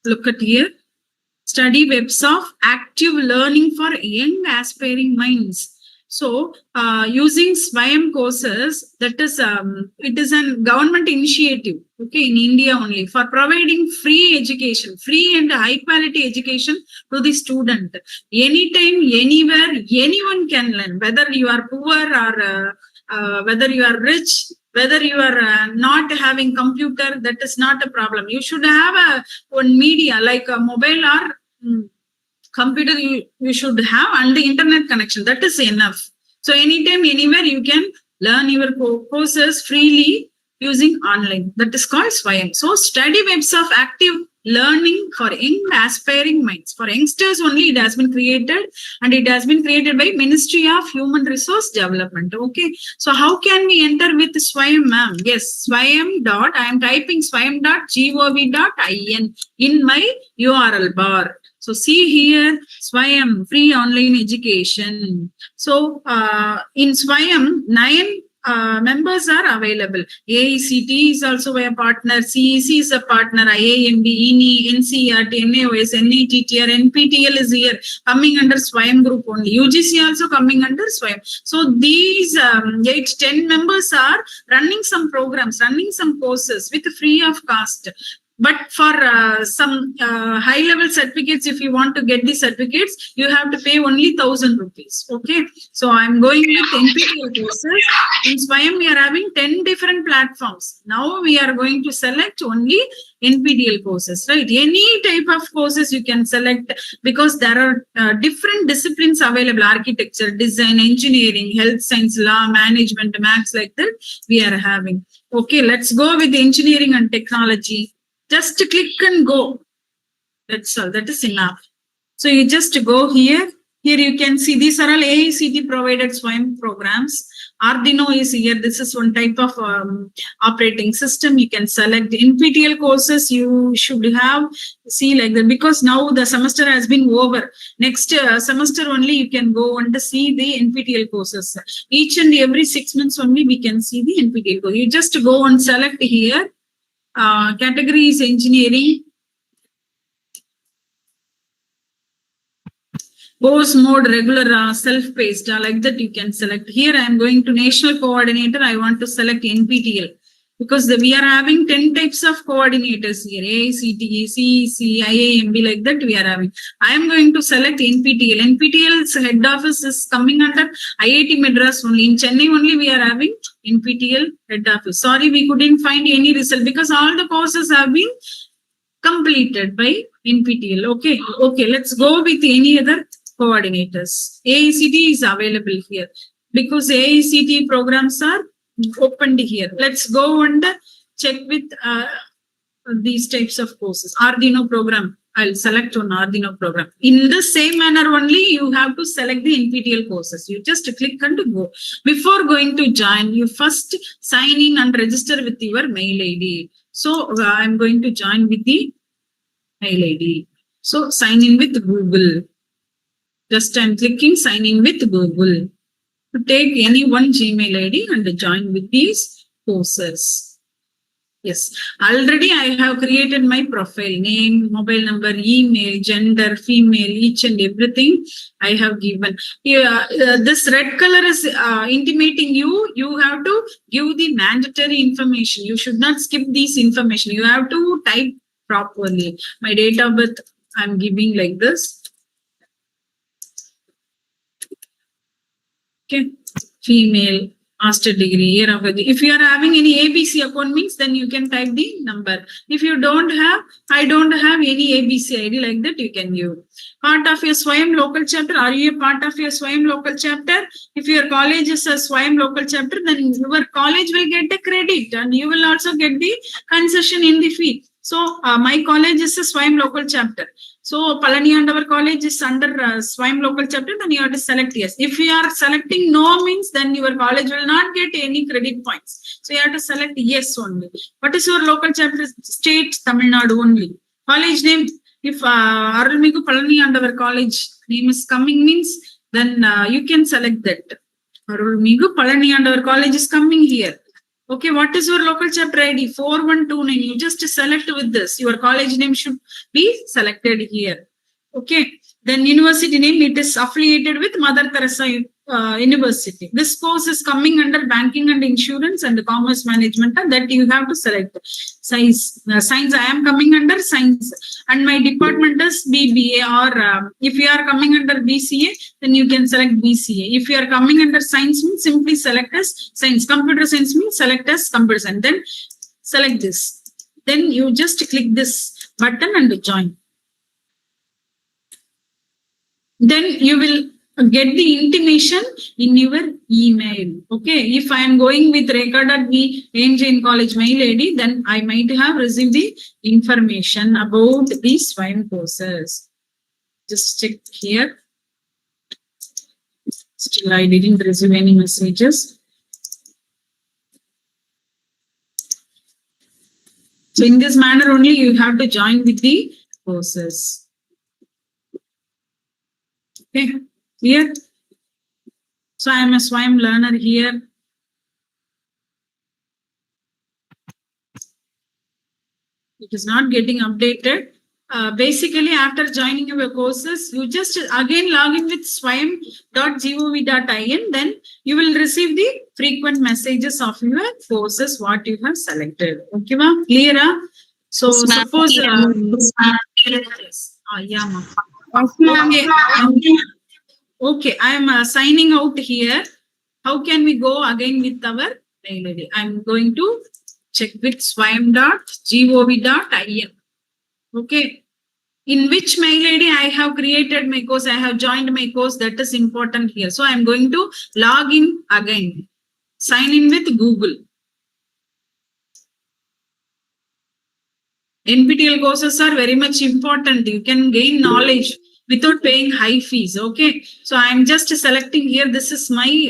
look at here, study webs of active active learning for young aspiring minds. So, using SWAYAM courses, that is, it is a government initiative, okay, in India only, for providing free education, free and high quality education to the student. Anytime, anywhere, anyone can learn, whether you are poor or whether you are rich, whether you are not having computer, that is not a problem. You should have one media like a mobile or computer you should have, and the internet connection, that is enough. So anytime, anywhere, you can learn your courses freely using online. That is called SWAYAM. So study webs of active learning for young aspiring minds. For youngsters only it has been created, and it has been created by Ministry of Human Resource Development. Okay. So how can we enter with SWAYAM, ma'am? Yes, SWAYAM dot, I am typing swayam.gov.in in my URL bar. So see here, SWAYAM, free online education. So in SWAYAM, 9 members are available. AICT is also a partner, CEC is a partner, IIMB, INI, NCERT, NAOS, NITTR, NPTL is here, coming under SWAYAM group only. UGC also coming under SWAYAM. So these 8-10 members are running some programs, running some courses with free of cost. But for some high level certificates, if you want to get the certificates, you have to pay only 1,000 rupees. Okay. So I'm going with NPTEL courses. In SWAYAM, we are having 10 different platforms. Now we are going to select only NPTEL courses, right? Any type of courses you can select, because there are different disciplines available: architecture, design, engineering, health science, law, management, maths, like that we are having. Okay. Let's go with engineering and technology. Just click and go. That's all. That is enough. So you just go here. Here you can see these are all AICT provided SWAYAM programs. Arduino is here. This is one type of operating system. You can select NPTEL courses. You should have, see like that, because now the semester has been over. Next semester only you can go and see the NPTEL courses. Each and every 6 months only we can see the NPTEL course. You just go and select here. Category is engineering. Course mode, regular, self-paced, like that you can select. Here I am going to national coordinator. I want to select NPTEL, because we are having 10 types of coordinators here. AICTE, CEC, IIMB, like that we are having. I am going to select NPTEL. NPTEL's head office is coming under IIT Madras only. In Chennai only we are having NPTEL head office. Sorry, we couldn't find any result because all the courses have been completed by NPTEL. Okay, okay, let's go with any other coordinators. AICT is available here because AICT programs are opened here. Let's go and check with these types of courses. Arduino program. I'll select on Arduino program. In the same manner only, you have to select the NPTEL courses. You just click and go. Before going to join, you first sign in and register with your mail ID. So I'm going to join with the mail ID. So sign in with Google. Just I'm clicking sign in with Google. To take any one Gmail ID and join with these courses. Yes, already I have created my profile, name, mobile number, email, gender, female, each and everything I have given. This red color is intimating you have to give the mandatory information. You should not skip this information. You have to type properly. My date of birth, I'm giving like this. Okay, female, master degree, year of birth. If you are having any ABC account means, then you can type the number. If you don't have, I don't have any ABC ID, like that you can give. Part of your SWAYAM local chapter. Are you a part of your SWAYAM local chapter? If your college is a SWAYAM local chapter, then your college will get the credit and you will also get the concession in the fee. So my college is a SWAYAM local chapter. So Palani and our college is under SWAYAM local chapter, then you have to select yes. If you are selecting no means, then your college will not get any credit points. So you have to select yes only. What is your local chapter? State Tamil Nadu only. College name, if Arulmigu Palani and our college name is coming means, then you can select that. Arulmigu Palani and our college is coming here. Okay, what is your local chapter ID? 4129. You just select with this. Your college name should be selected here. Okay. Then university name, it is affiliated with Mother Teresa University. This course is coming under banking and insurance and commerce management, and that you have to select. Science, I am coming under science, and my department is BBA, or if you are coming under BCA, then you can select BCA. If you are coming under science, means simply select as science. Computer science means select as computer science. Then select this. Then you just click this button and join. Then you will get the intimation in your email. Okay, if I am going with Rekha V, Jain College mail ID, then I might have received the information about these 5 courses. Just check here. Still, I didn't receive any messages. So in this manner only you have to join with the courses. Okay, clear? So I am a SWAYAM learner here. It is not getting updated. Basically, after joining your courses, you just again log in with swayam.gov.in. Then you will receive the frequent messages of your courses, what you have selected. Okay, ma'am? Clear? So suppose, yeah, ma'am. Okay, I am signing out here. How can we go again with our mail ID? I am going to check with swayam.gov.in. Okay. In which mail ID I have created my course, I have joined my course, that is important here. So I am going to log in again. Sign in with Google. NPTEL courses are very much important. You can gain knowledge without paying high fees. Okay. So I am just selecting here. This is my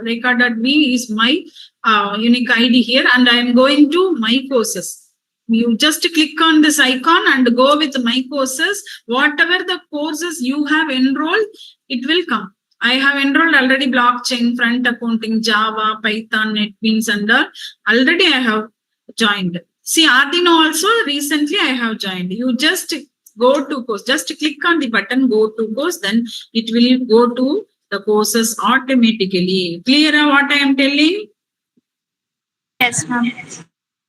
Rekha.V is my unique ID here, and I am going to my courses. You just click on this icon and go with my courses. Whatever the courses you have enrolled, it will come. I have enrolled already blockchain, front accounting, Java, Python, NetBeans, and already I have joined. See, Arduino also recently I have joined. You just go to course, just click on the button, go to course, then it will go to the courses automatically. Clear what I am telling? Yes, ma'am.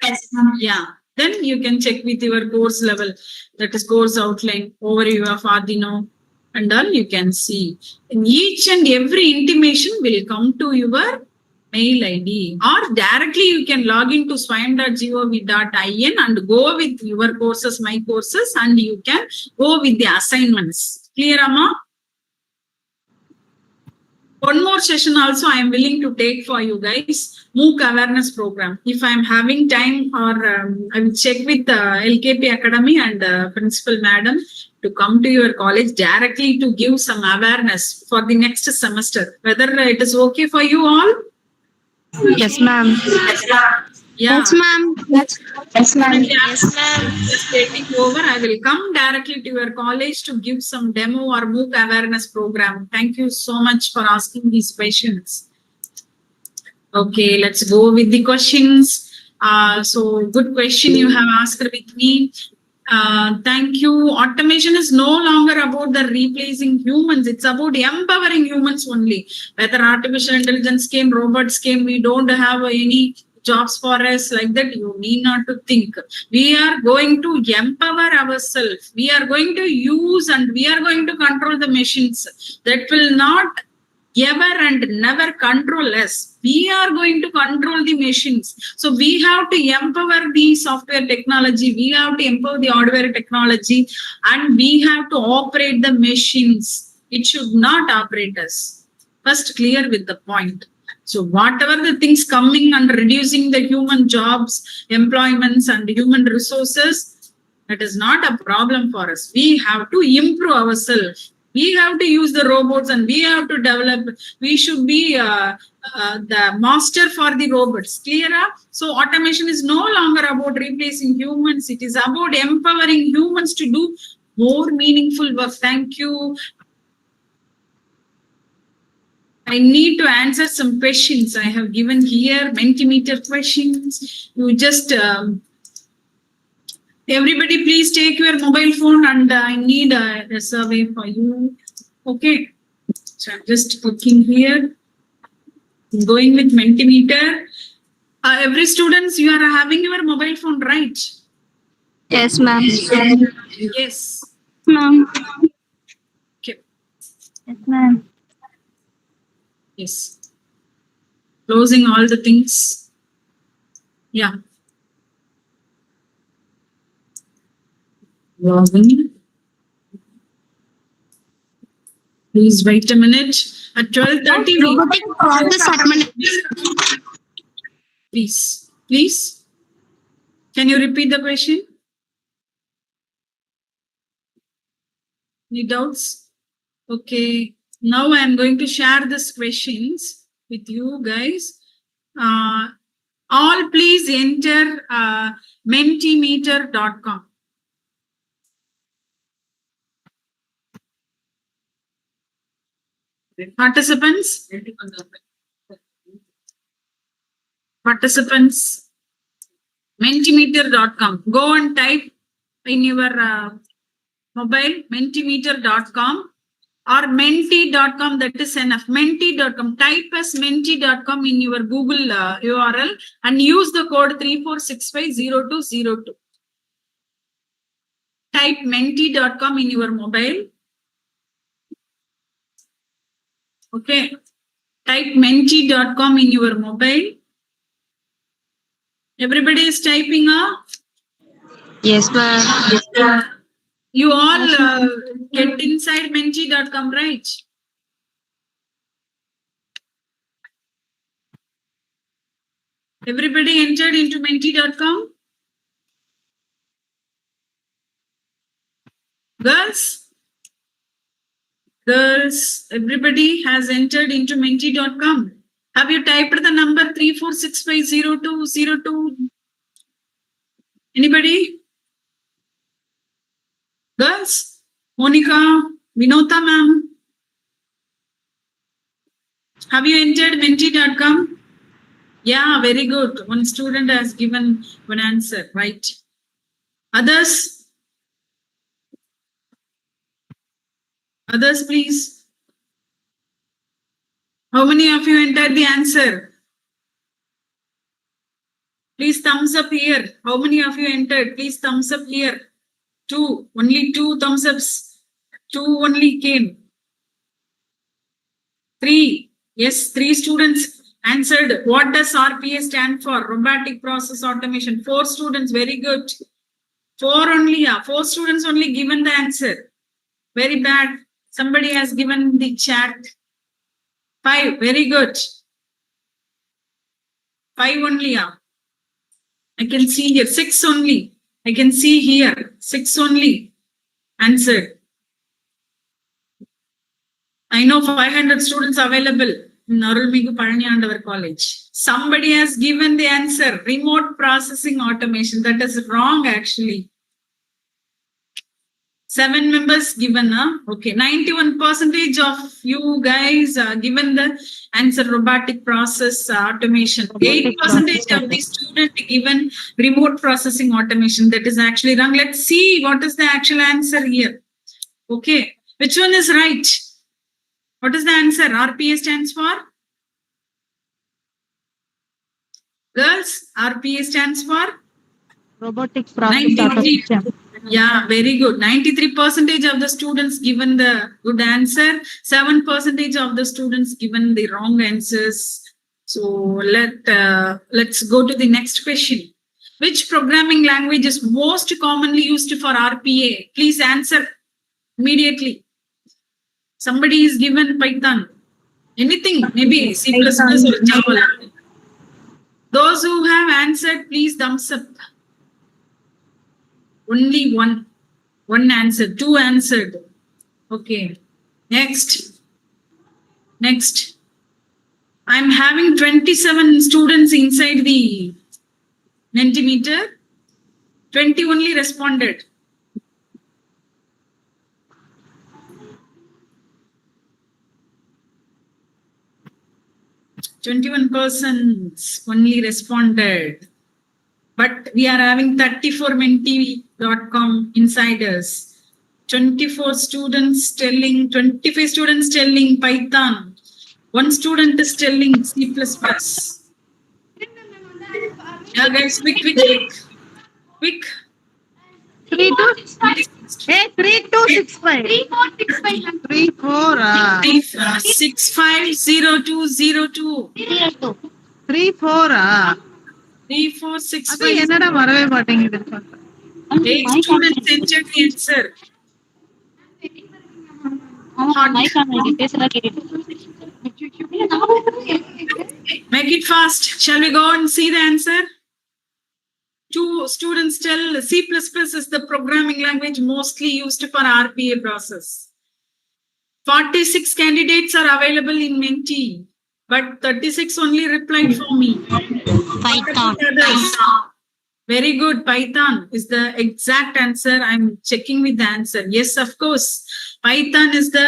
Yes, ma'am. Yeah. Then you can check with your course level, that is course outline, overview of Arduino, and all you can see. And each and every intimation will come to your mail ID, or directly you can log into swayam.gov.in and go with your courses, my courses, and you can go with the assignments. Clear, Amma? One more session also I am willing to take for you guys, MOOC awareness program. If I am having time, or I will check with LKP Academy and Principal Madam to come to your college directly to give some awareness for the next semester. Whether it is okay for you all? Yes, ma'am. Yeah. Yes, ma'am. Yes, ma'am. Yes, ma'am. Just getting over, I will come directly to your college to give some demo or MOOC awareness program. Thank you so much for asking these questions. Okay, let's go with the questions. So good question you have asked with me. Thank you. Automation is no longer about the replacing humans. It's about empowering humans only. Whether artificial intelligence came, robots came, we don't have any jobs for us like that. You need not to think. We are going to empower ourselves. We are going to use and we are going to control the machines. That will not ever and never control us. We are going to control the machines. So we have to empower the software technology. We have to empower the hardware technology, and we have to operate the machines. It should not operate us. First, clear with the point. So whatever the things coming and reducing the human jobs, employments, and human resources, that is not a problem for us. We have to improve ourselves. We have to use the robots and we have to develop. We should be the master for the robots. Clear? So automation is no longer about replacing humans. It is about empowering humans to do more meaningful work. Thank you. I need to answer some questions I have given here, Mentimeter questions. You just Everybody, please take your mobile phone and I need a survey for you. Okay. So I'm just clicking here. Going with Mentimeter. Every students, you are having your mobile phone, right? Yes, ma'am. Yes. Ma'am. Okay. Yes, ma'am. Yes. Closing all the things. Yeah. Login. Please wait a minute. At 12:30. Robotic process administration. Please. Please. Can you repeat the question? Any doubts? Okay. Now I am going to share these questions with you guys. All please enter mentimeter.com. Participants, mentimeter.com. Go and type in your mobile mentimeter.com or menti.com, that is enough. Menti.com. Type as menti.com in your Google URL and use the code 34650202. Type menti.com in your mobile. Okay. Type menti.com in your mobile. Everybody is typing up. Yes, ma'am. You all get inside menti.com, right? Everybody entered into menti.com? Girls? Girls, everybody has entered into menti.com. Have you typed the number 34650202? Anybody? Girls? Monica, Vinota ma'am. Have you entered menti.com? Yeah, very good. One student has given one answer, right? Others? Others, please. How many of you entered the answer? Please thumbs up here. How many of you entered? Please thumbs up here. 2. Only 2 thumbs ups. 2 only came. 3. Yes, 3 students answered. What does RPA stand for? Robotic Process Automation. 4 students. Very good. 4 only. 4 students only given the answer. Very bad. Somebody has given the chat. 5. Very good. 5 only. I can see here. 6 only. I can see here. 6 only answered. I know 500 students available in Arulmigu Palaniyandavar College. Somebody has given the answer. Remote processing automation. That is wrong actually. 7 members given. Okay. 91% of you guys given the answer robotic process automation. 8% of the student given remote processing automation. That is actually wrong. Let's see what is the actual answer here. Okay. Which one is right? What is the answer? RPA stands for? Girls, RPA stands for? Robotic process 93. automation. Yeah, very good. 93% of the students given the good answer. 7% of the students given the wrong answers. So let's go to the next question. Which programming language is most commonly used for RPA? Please answer immediately. Somebody is given Python. Anything, maybe C++ or Java. Those who have answered, please thumbs up. Only one answer, 2 answered. Okay. Next. I'm having 27 students inside the Mentimeter. 20 only responded. "21% only responded. But we are having 34 menti.com insiders. 24 students telling, 25 students telling Python. One student is telling C++. Yeah, guys, quick. 3265. 34. 650202. 34. 3465. என்னடா வரவே மாட்டேங்குது. 8 students entered the answer. Make it fast. Shall we go and see the answer? 2 students tell C++ is the programming language mostly used for RPA process. 46 candidates are available in Menti, but 36 only replied for me. Python. Very good. Python is the exact answer. I'm checking with the answer. Yes, of course. Python is the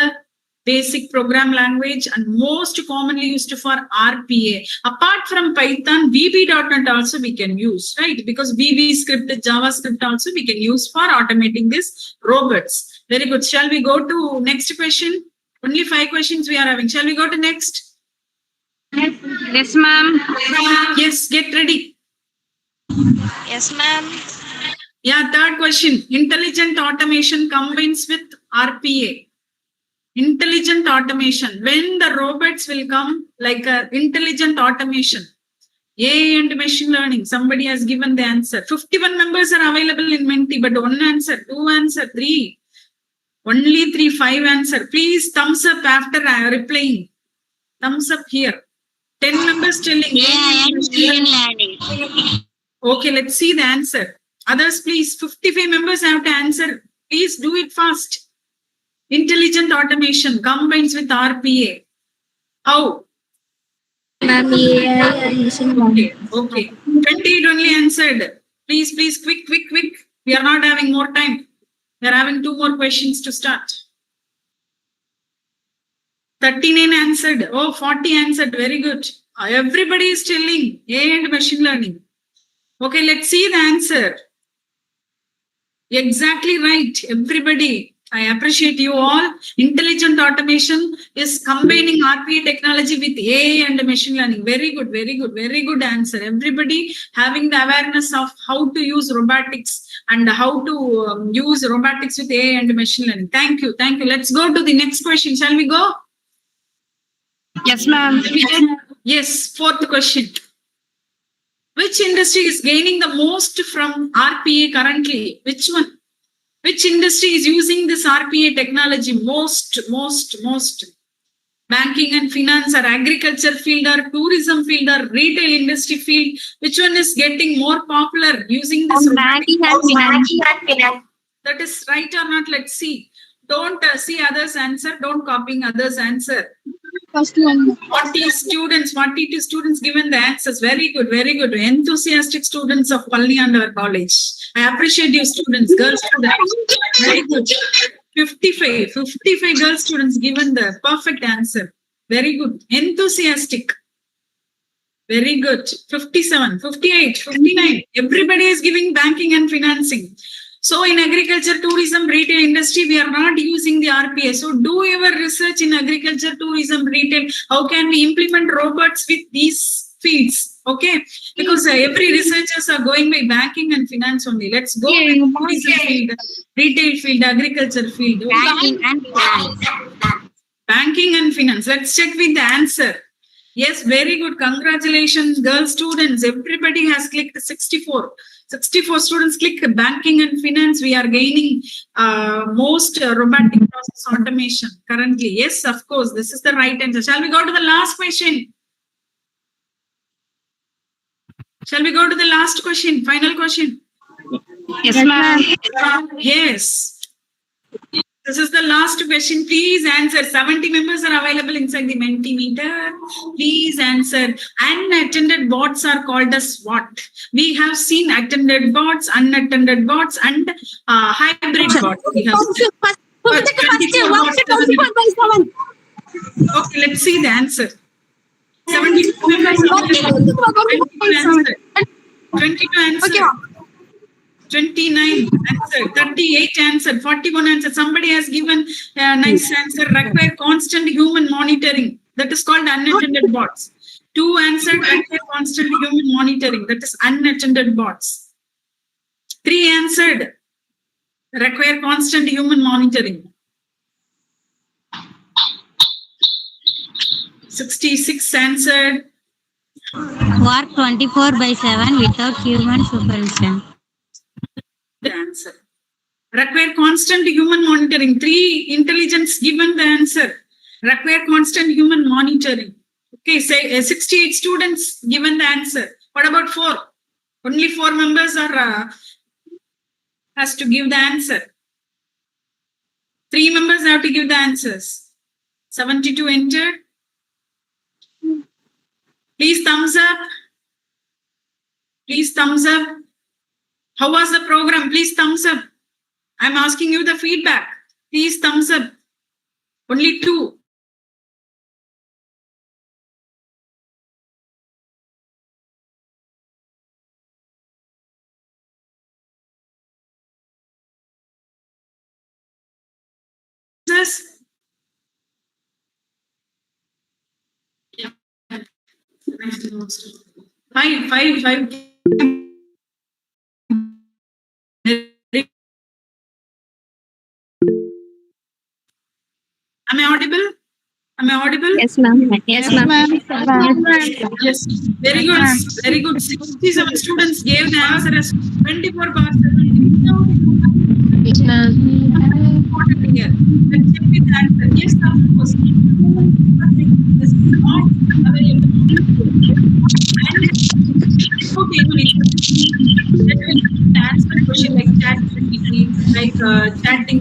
basic program language and most commonly used for RPA. Apart from Python, VB.NET also we can use, right? Because VB script, JavaScript also we can use for automating these robots. Very good. Shall we go to next question? Only 5 questions we are having. Shall we go to next? Yes, ma'am. Yes, get ready. Yes, ma'am. Yeah, third question. Intelligent automation combines with RPA. Intelligent automation. When the robots will come like intelligent automation, AI and machine learning. Somebody has given the answer. 51 members are available in Menti, but 1 answer, 2 answer, 3. Only 3, 5 answer. Please thumbs up after replying. Thumbs up here. 10 members telling AI and machine learning. Okay, let's see the answer. Others, please. 55 members have to answer. Please do it fast. Intelligent automation combines with RPA. How? Ma'am, AI and machine learning. Okay. 28 only answered. Please, quick. We are not having more time. We are having 2 more questions to start. 39 answered. Oh, 40 answered. Very good. Everybody is telling AI and machine learning. Okay, let's see the answer. Exactly right. Everybody. I appreciate you all. Intelligent automation is combining RPA technology with AI and machine learning. Very good answer. Everybody having the awareness of how to use robotics and how to use robotics with AI and machine learning. Thank you. Let's go to the next question. Shall we go? Yes, ma'am. Yes, 4th question. Which industry is gaining the most from RPA currently? Which one? Which industry is using this RPA technology most? Banking and finance or agriculture field or tourism field or retail industry field? Which one is getting more popular using this? Banking and finance. That is right or not? Let's see. Don't see others' answer. Don't copying others' answer. First one. 42 students given the answers. Very good. Enthusiastic students of Palniyandavar College. I appreciate you students, girl students. Very good. 55 girl students given the perfect answer. Very good. Enthusiastic. Very good. 57, 58, 59. Everybody is giving banking and financing. So in agriculture, tourism, retail industry, we are not using the RPA. So do your research in agriculture, tourism, retail. How can we implement robots with these fields? Okay, because every researchers are going by banking and finance only. Let's go with tourism field, retail field, agriculture field. Banking and finance. Banking and finance. Let's check with the answer. Yes, very good. Congratulations, girl students. Everybody has clicked 64. 64 students click banking and finance. We are gaining most robotic process automation currently. Yes, of course. This is the right answer. Shall we go to the last question? Shall we go to the last question? Final question. Yes, ma'am. Yes. This is the last question. Please answer. 70 members are available inside the Mentimeter. Please answer. Unattended bots are called as what? We have seen attended bots, unattended bots, and hybrid bots. We have seen. Okay, let's see the answer. 72 members. 22 answer. Okay, 29 answer, 38 answer, 41 answer. Somebody has given a nice answer. Require constant human monitoring. That is called unattended bots. 2 answered, require constant human monitoring. That is unattended bots. 3 answered, require constant human monitoring. 66 answered. Work 24/7 without human supervision. The answer. Require constant human monitoring. 3 intelligence given the answer. Require constant human monitoring. Okay, say 68 students given the answer. What about 4? Only 4 members are has to give the answer. 3 members have to give the answers. 72 entered. Please thumbs up. Please thumbs up. How was the program? Please thumbs up. I'm asking you the feedback. Please thumbs up. Only 2. Yeah. 5. Am I audible? Am I audible? Yes, ma'am. Yes, ma'am. Yes. Very good. Very good. 67 students gave the answer as 24/7. Yes, ma'am. Important here. Let's check with the answer. Yes, of course. This is not available. And without even answer question like chat like chatting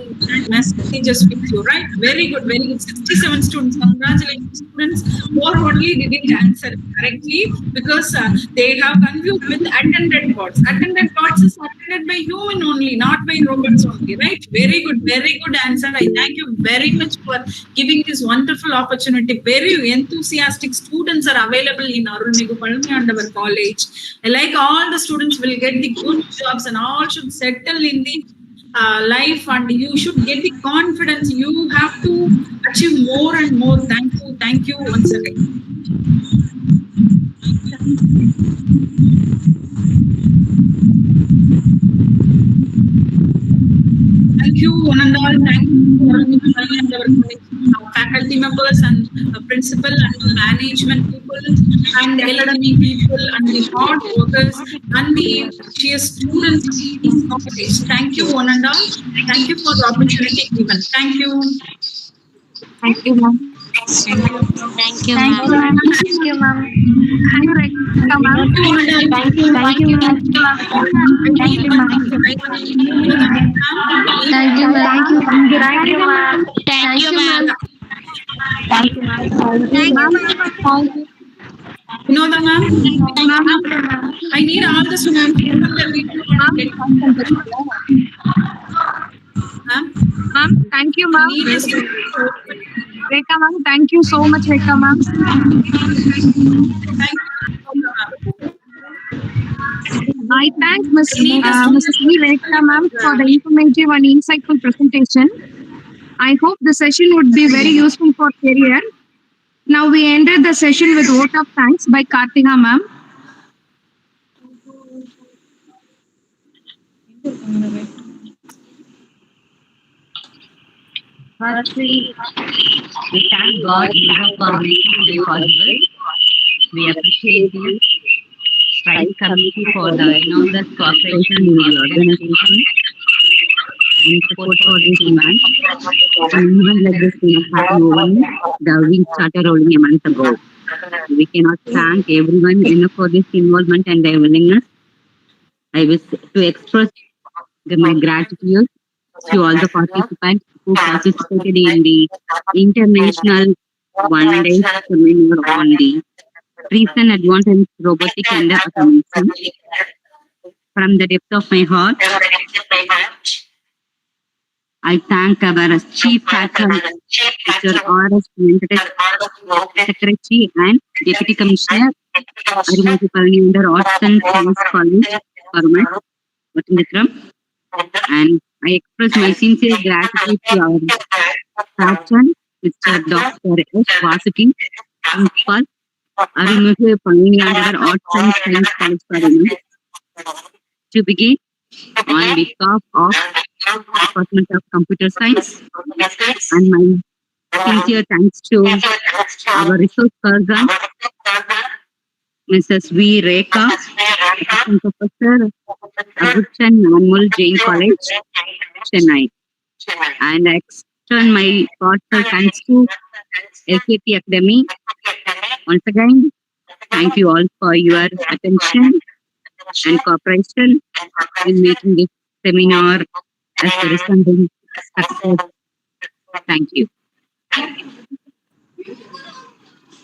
messages with you, right? Very good, very good. 67 students. Congratulations, students. 4 only didn't answer correctly because they have confused with attended bots. Attended bots is attended by human only, not by robots only, right? Very good answer. I thank you very much for giving this wonderful opportunity. Very enthusiastic students are available in Arulmigu Palmiyandavar College. Like all the students will get the good jobs and all should settle in the life, and you should get the confidence. You have to achieve more and more. Thank you once again. Thank you, one and all. Thank you and our faculty members and principal and management people and LLB people and the hard workers and the cheers students of this college. Thank you, one and all. Thank you for the opportunity given. Thank you. Thank you, ma'am. Thank you, ma'am. Thank you, ma'am. Thank you, Rekha, ma'am. Thank you, Thank you, ma'am. Thank you, ma'am. Thank you, ma'am. Thank you, ma'am. Thank you, ma'am. Thank you, ma'am. Thank you, ma'am. Vinodha ma'am, I need all the students. ma'am. Thank you, ma'am. Need this. Rekha, ma'am. Thank you so much, Rekha, ma'am. Thank you. I thank Mrs. V. Rekha, ma'am, for the informative and insightful presentation. I hope the session would be very useful for career. Now we ended the session with vote of thanks by Kartika, ma'am. Firstly, we thank God for making today possible. We appreciate the Prize Committee for the enormous cooperation in the organization and support for this event. And even like this, we have happy over the wing started rolling a month ago. We cannot thank everyone enough for this involvement and their willingness. I wish to express my gratitude to all the participants who participated in the international one-day seminar on the recent advances in robotics and automation. From the depth of my heart, I thank our Chief Faculty, Mr. R.S. Secretary and Deputy Commissioner, Arimantipalani under Arts and Science College, Parmat, Vatindatram. And I express my sincere gratitude to our patron, Mr. Dr. S. Vasuki, Principal, Arimantipalani under Arts and Science College, Parmat. To begin, on behalf of Department of Computer Science and my sincere thanks to our resource person, Mrs. V. Rekha, Assistant Professor, Agurchand, Manmull, Jain College, Chennai. And I extend my heartfelt thanks to LKP Academy. Once again, thank you all for your attention and cooperation in making this seminar as a resounding success. Thank you.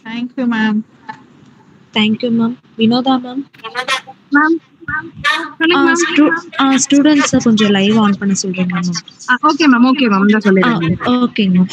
Thank you, ma'am. Thank you, ma'am. Vinoda, ma'am. Ma'am சொல்லுங்க ma'am. ஸ்டூடெண்ட்ஸை கொஞ்சம் live on பண்ண சொல்றீங்களா ma'am? Okay ma'am, okay ma'am, தான் சொல்லிடுறேன். ஓகேங்க ma'am.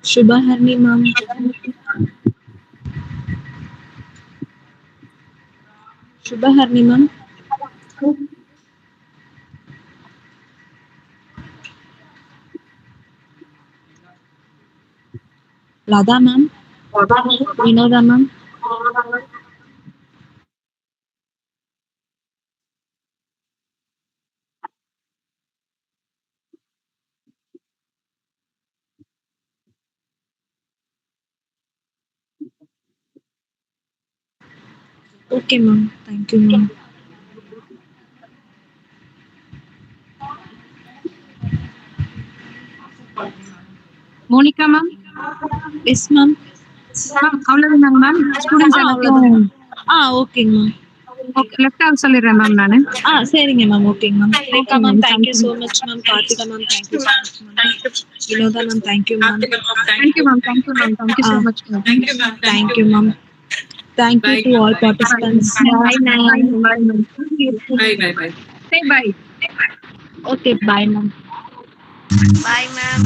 Shubhaharni, ma'am. Shubhaharni, ma'am. Radha, ma'am. Vinoda, ma'am. Okay, ma'am. Thank you, ma'am. Monika ma'am. Yes ma'am. Ma'am அவ்வளவுதாங்க ma'am. Students எல்லாத்தையும் ஓகேங்க மேம். ஓகே, லெஃப்ட் ஆஃப் சொல்லிடுறேன் ma'am நானு. சரிங்க மேம். ஓகேங்க ma'am. Rekha ma'am, thank you so much ma'am. Karthika ma'am, thank you so much ma'am. Vinodha ma'am, thank you ma'am. Thank you ma'am, thank you ma'am, thank you so much ma'am. Thank you ma'am. Thank you to all participants. Bye ma'am. Bye ma'am. Bye. Say bye. Okay, bye ma'am. Bye, ma'am.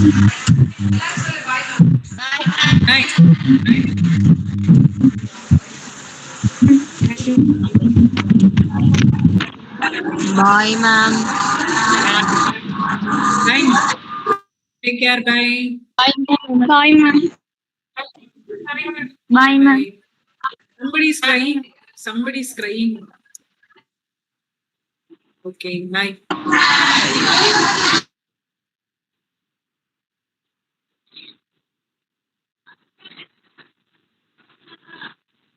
Bye ma'am. Take care. Bye. Bye ma'am. Bye ma'am. Somebody's crying. Somebody's crying. Okay. Bye.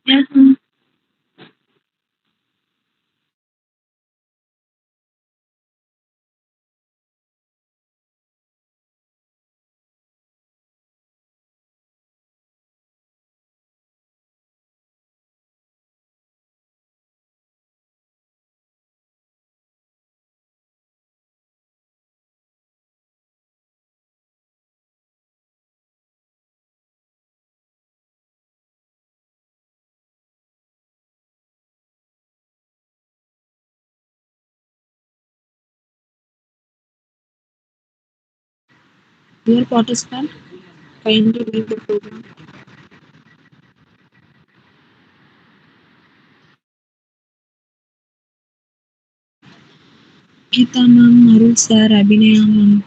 Yes ma'am. Dear participant, kindly leave the program. Geeta ma'am, Marul sir, Abhinaya ma'am.